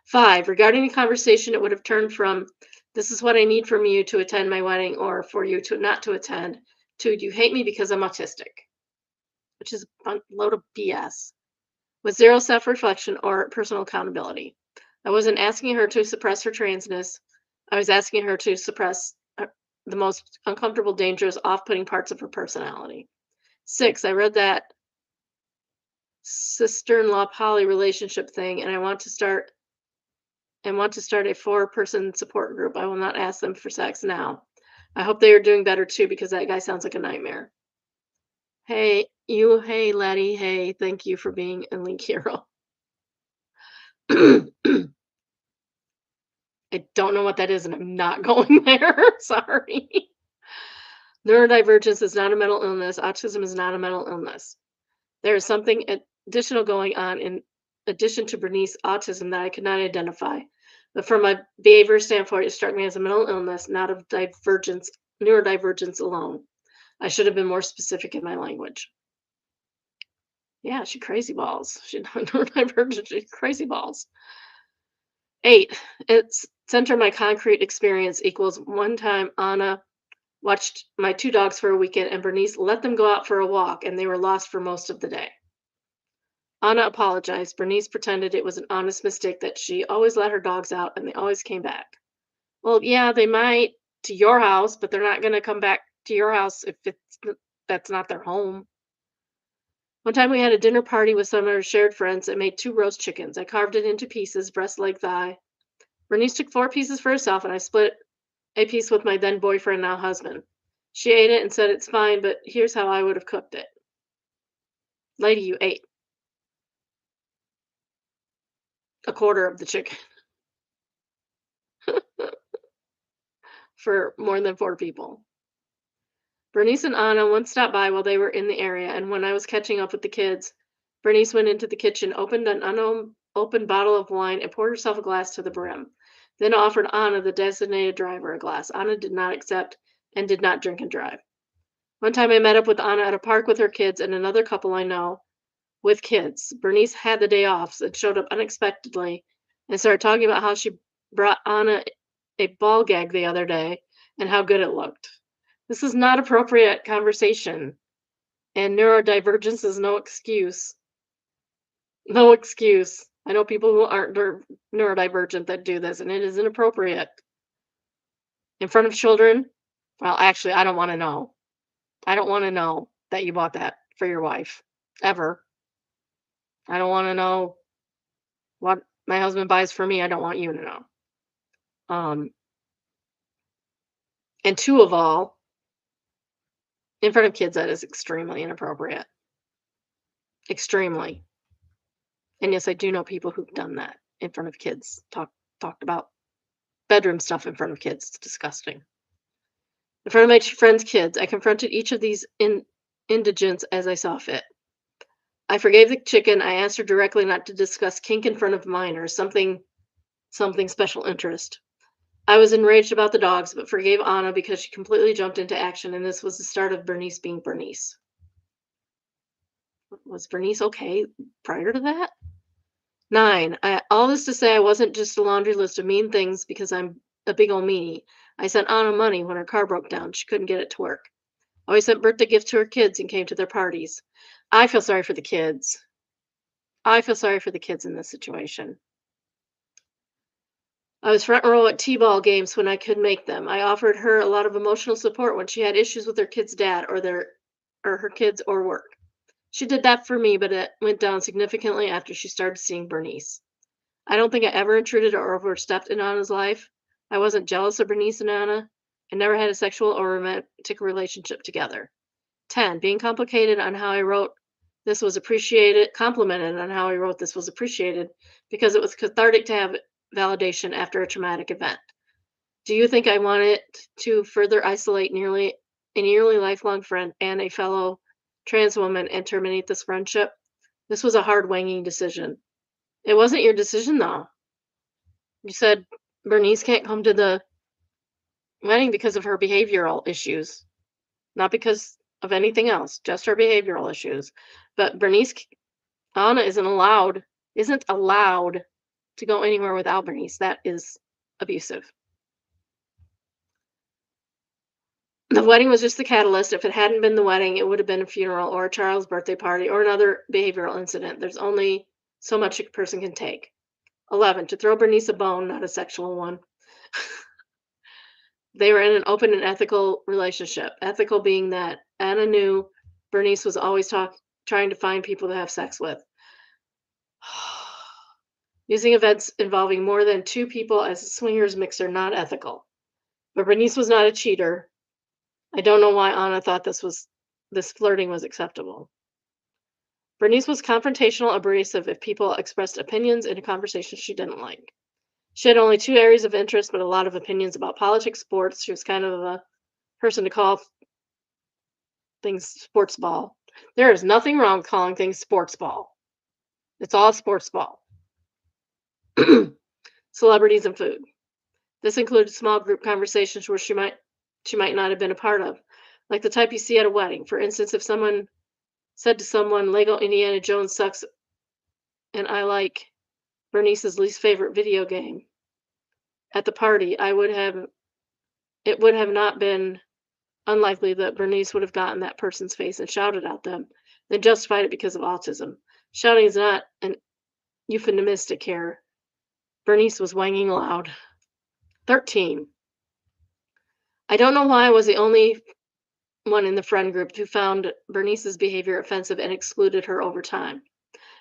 5, regarding the conversation, it would have turned from, this is what I need from you to attend my wedding, or for you to not to attend, to, you hate me because I'm autistic, which is a load of BS, with zero self-reflection or personal accountability. I wasn't asking her to suppress her transness. I was asking her to suppress the most uncomfortable, dangerous, off-putting parts of her personality. 6, I read that sister-in-law poly relationship thing, and I want to start a 4-person support group. I will not ask them for sex now. I hope they are doing better too, because that guy sounds like a nightmare. Hey, laddie. Hey, thank you for being a link hero. I don't know what that is, and I'm not going there. Sorry. Neurodivergence is not a mental illness. Autism is not a mental illness. There is something additional going on in addition to Bernice autism that I could not identify. But from a behavior standpoint, it struck me as a mental illness, not of divergence, neurodivergence alone. I should have been more specific in my language. Yeah, she crazy balls. She not neurodivergent, she crazy balls. 8. It's center my concrete experience equals one time Anna watched my 2 dogs for a weekend and Bernice let them go out for a walk and they were lost for most of the day. Anna apologized. Bernice pretended it was an honest mistake that she always let her dogs out and they always came back. Well, yeah, they might to your house, but they're not going to come back to your house if that's not their home. One time we had a dinner party with some of our shared friends and made 2 roast chickens. I carved it into pieces, breast, leg, thigh. Bernice took 4 pieces for herself and I split a piece with my then boyfriend, now husband. She ate it and said it's fine, but here's how I would have cooked it. Lady, you ate a quarter of the chicken for more than 4 people. Bernice and Anna once stopped by while they were in the area, and when I was catching up with the kids, Bernice went into the kitchen, opened an unopened bottle of wine, and poured herself a glass to the brim. Then offered Anna, the designated driver, a glass. Anna did not accept and did not drink and drive. One time I met up with Anna at a park with her kids and another couple I know with kids. Bernice had the day off and showed up unexpectedly and started talking about how she brought Anna a ball gag the other day and how good it looked. This is not appropriate conversation, and neurodivergence is no excuse. No excuse. I know people who aren't neurodivergent that do this, and it is inappropriate. In front of children? Well, actually, I don't want to know. I don't want to know that you bought that for your wife, ever. I don't want to know what my husband buys for me. I don't want you to know. Um, and two of all, in front of kids, that is extremely inappropriate. Extremely. And yes, I do know people who've done that in front of kids. Talked about bedroom stuff in front of kids. It's disgusting. In front of my friends' kids, I confronted each of these indigents as I saw fit. I forgave the chicken. I asked her directly not to discuss kink in front of minors, something special interest. I was enraged about the dogs, but forgave Anna because she completely jumped into action, and this was the start of Bernice being Bernice. Was Bernice okay prior to that? 9. All this to say I wasn't just a laundry list of mean things because I'm a big old meanie. I sent Anna money when her car broke down. She couldn't get it to work. I always sent birthday gifts to her kids and came to their parties. I feel sorry for the kids. I feel sorry for the kids in this situation. I was front row at T-ball games when I could make them. I offered her a lot of emotional support when she had issues with her kid's dad or her kids or work. She did that for me, but it went down significantly after she started seeing Bernice. I don't think I ever intruded or overstepped in Anna's life. I wasn't jealous of Bernice and Anna. I never had a sexual or romantic relationship together. 10. Being complicated on how I wrote this was appreciated, complimented on how I wrote this was appreciated because it was cathartic to have validation after a traumatic event. Do you think I wanted to further isolate a nearly lifelong friend and a fellow trans woman and terminate this friendship? This was a hard wanging decision. It wasn't your decision though. You said Bernice can't come to the wedding because of her behavioral issues, not because of anything else, just her behavioral issues. But Anna isn't allowed to go anywhere without Bernice. That is abusive. The wedding was just the catalyst. If it hadn't been the wedding, it would have been a funeral or a child's birthday party or another behavioral incident. There's only so much a person can take. 11. To throw Bernice a bone, not a sexual one. They were in an open and ethical relationship. Ethical being that Anna knew Bernice was always trying to find people to have sex with. Using events involving more than 2 people as a swingers mixer, not ethical. But Bernice was not a cheater. I don't know why Anna thought this flirting was acceptable. Bernice was confrontational, abrasive if people expressed opinions in a conversation she didn't like. She had only 2 areas of interest, but a lot of opinions about politics, sports. She was kind of a person to call things sports ball. There is nothing wrong with calling things sports ball. It's all sports ball. Celebrities and food. This included small group conversations where she might not have been a part of, like the type you see at a wedding. For instance, if someone said to someone, Lego Indiana Jones sucks and I like Bernice's least favorite video game at the party, it would have not been unlikely that Bernice would have gotten that person's face and shouted at them, then justified it because of autism. Shouting is not an euphemistic here. Bernice was whinging loud. 13. I don't know why I was the only one in the friend group who found Bernice's behavior offensive and excluded her over time.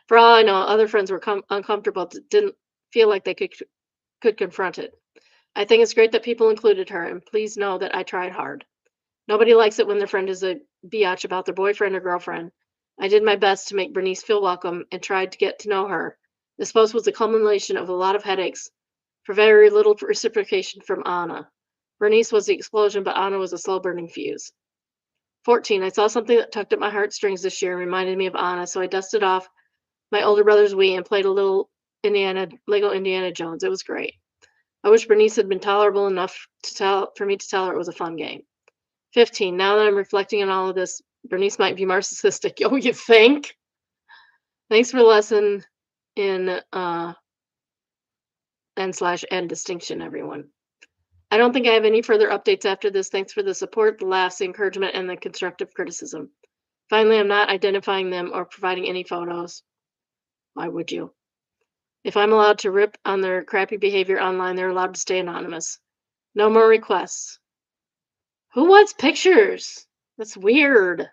For all I know, other friends were uncomfortable, didn't feel like they could confront it. I think it's great that people included her, and please know that I tried hard. Nobody likes it when their friend is a biatch about their boyfriend or girlfriend. I did my best to make Bernice feel welcome and tried to get to know her. This post was a culmination of a lot of headaches for very little reciprocation from Anna. Bernice was the explosion, but Anna was a slow burning fuse. 14. I saw something that tugged at my heartstrings this year and reminded me of Anna, so I dusted off my older brother's Wii and played a little Lego Indiana Jones. It was great. I wish Bernice had been tolerable enough for me to tell her it was a fun game. 15. Now that I'm reflecting on all of this, Bernice might be narcissistic. Oh, you think? Thanks for the lesson in N/N distinction, everyone. I don't think I have any further updates after this. Thanks for the support, the laughs, the encouragement, and the constructive criticism. Finally, I'm not identifying them or providing any photos. Why would you? If I'm allowed to rip on their crappy behavior online, they're allowed to stay anonymous. No more requests. Who wants pictures? That's weird.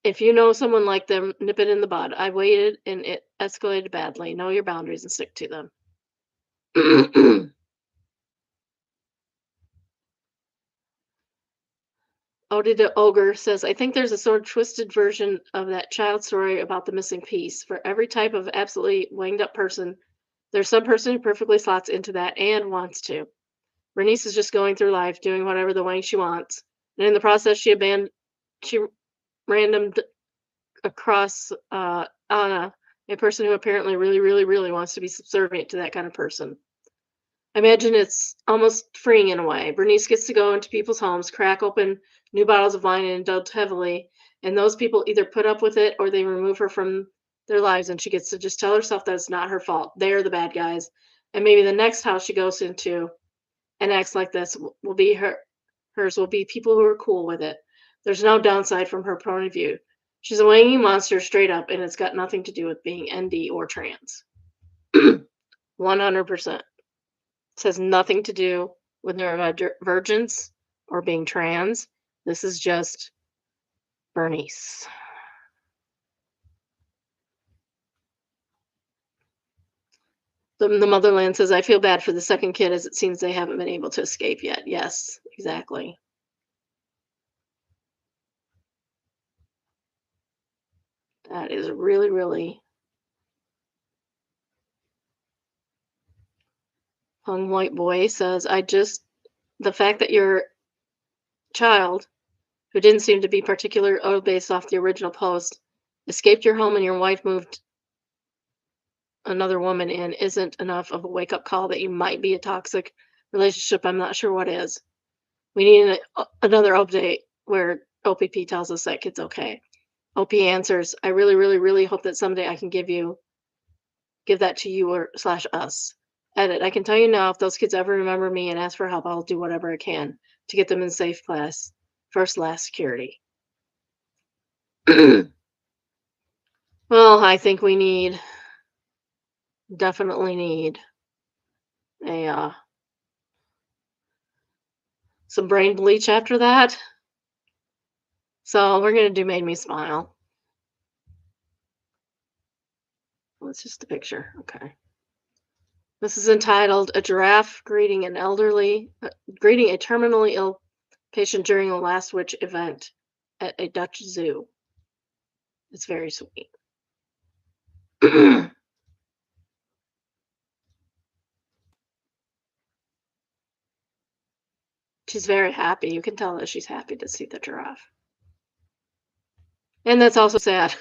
If you know someone like them, nip it in the bud. I waited and it escalated badly. Know your boundaries and stick to them. Odie the Ogre says, I think there's a sort of twisted version of that child story about the missing piece. For every type of absolutely wanged up person, there's some person who perfectly slots into that and wants to. Bernice is just going through life, doing whatever the wang she wants. And in the process, she randomed across Anna, a person who apparently really, really, really wants to be subservient to that kind of person. I imagine it's almost freeing in a way. Bernice gets to go into people's homes, crack open new bottles of wine, and indulge heavily. And those people either put up with it or they remove her from their lives, and she gets to just tell herself that it's not her fault. They're the bad guys. And maybe the next house she goes into and acts like this will be hers will be people who are cool with it. There's no downside from her point of view. She's a wangy monster straight up, and it's got nothing to do with being ND or trans. 100%. This has nothing to do with neurodivergence or being trans. This is just Bernice. The motherland says, I feel bad for the second kid as it seems they haven't been able to escape yet. Yes, exactly. That is really, really Hung White Boy says, the fact that your child, who didn't seem to be based off the original post, escaped your home and your wife moved another woman in isn't enough of a wake up call that you might be a toxic relationship. I'm not sure what is. We need another update where OPP tells us that kid's okay. OP answers, I really, really, really hope that someday I can give that to you or slash us. Edit, I can tell you now, if those kids ever remember me and ask for help, I'll do whatever I can to get them in safe class. First, last security. Well, I think we definitely need a some brain bleach after that. So we're gonna do Made Me Smile. Well, it's just a picture. Okay. This is entitled A Giraffe Greeting a Terminally Ill Patient During a Last Witch Event at a Dutch Zoo. It's very sweet. She's very happy. You can tell that she's happy to see the giraffe. And that's also sad.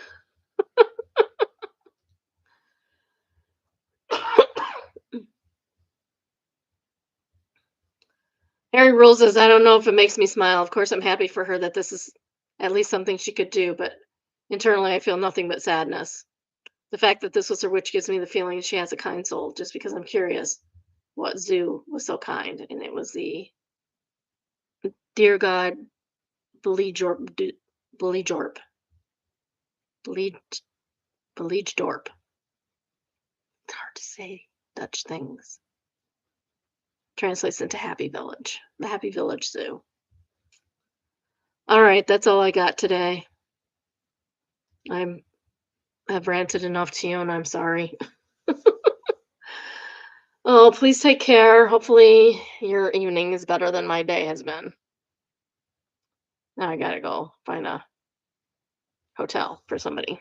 Harry Rule says, I don't know if it makes me smile. Of course, I'm happy for her that this is at least something she could do, but internally I feel nothing but sadness. The fact that this was her witch gives me the feeling she has a kind soul, just because I'm curious what zoo was so kind. And it was the Dear God, Beleejorp, Beleejorp, Beleej- Beleejdorp. It's hard to say Dutch things. Translates into Happy Village, the Happy Village Zoo. All right, that's all I got today. I'm I've ranted enough to you, and I'm sorry. Oh, please take care. Hopefully, your evening is better than my day has been. Now I gotta go find a hotel for somebody.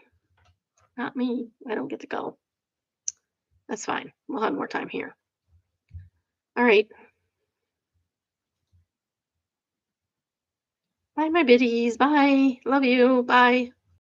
Not me. I don't get to go. That's fine. We'll have more time here. All right. Bye, my biddies. Bye. Love you. Bye.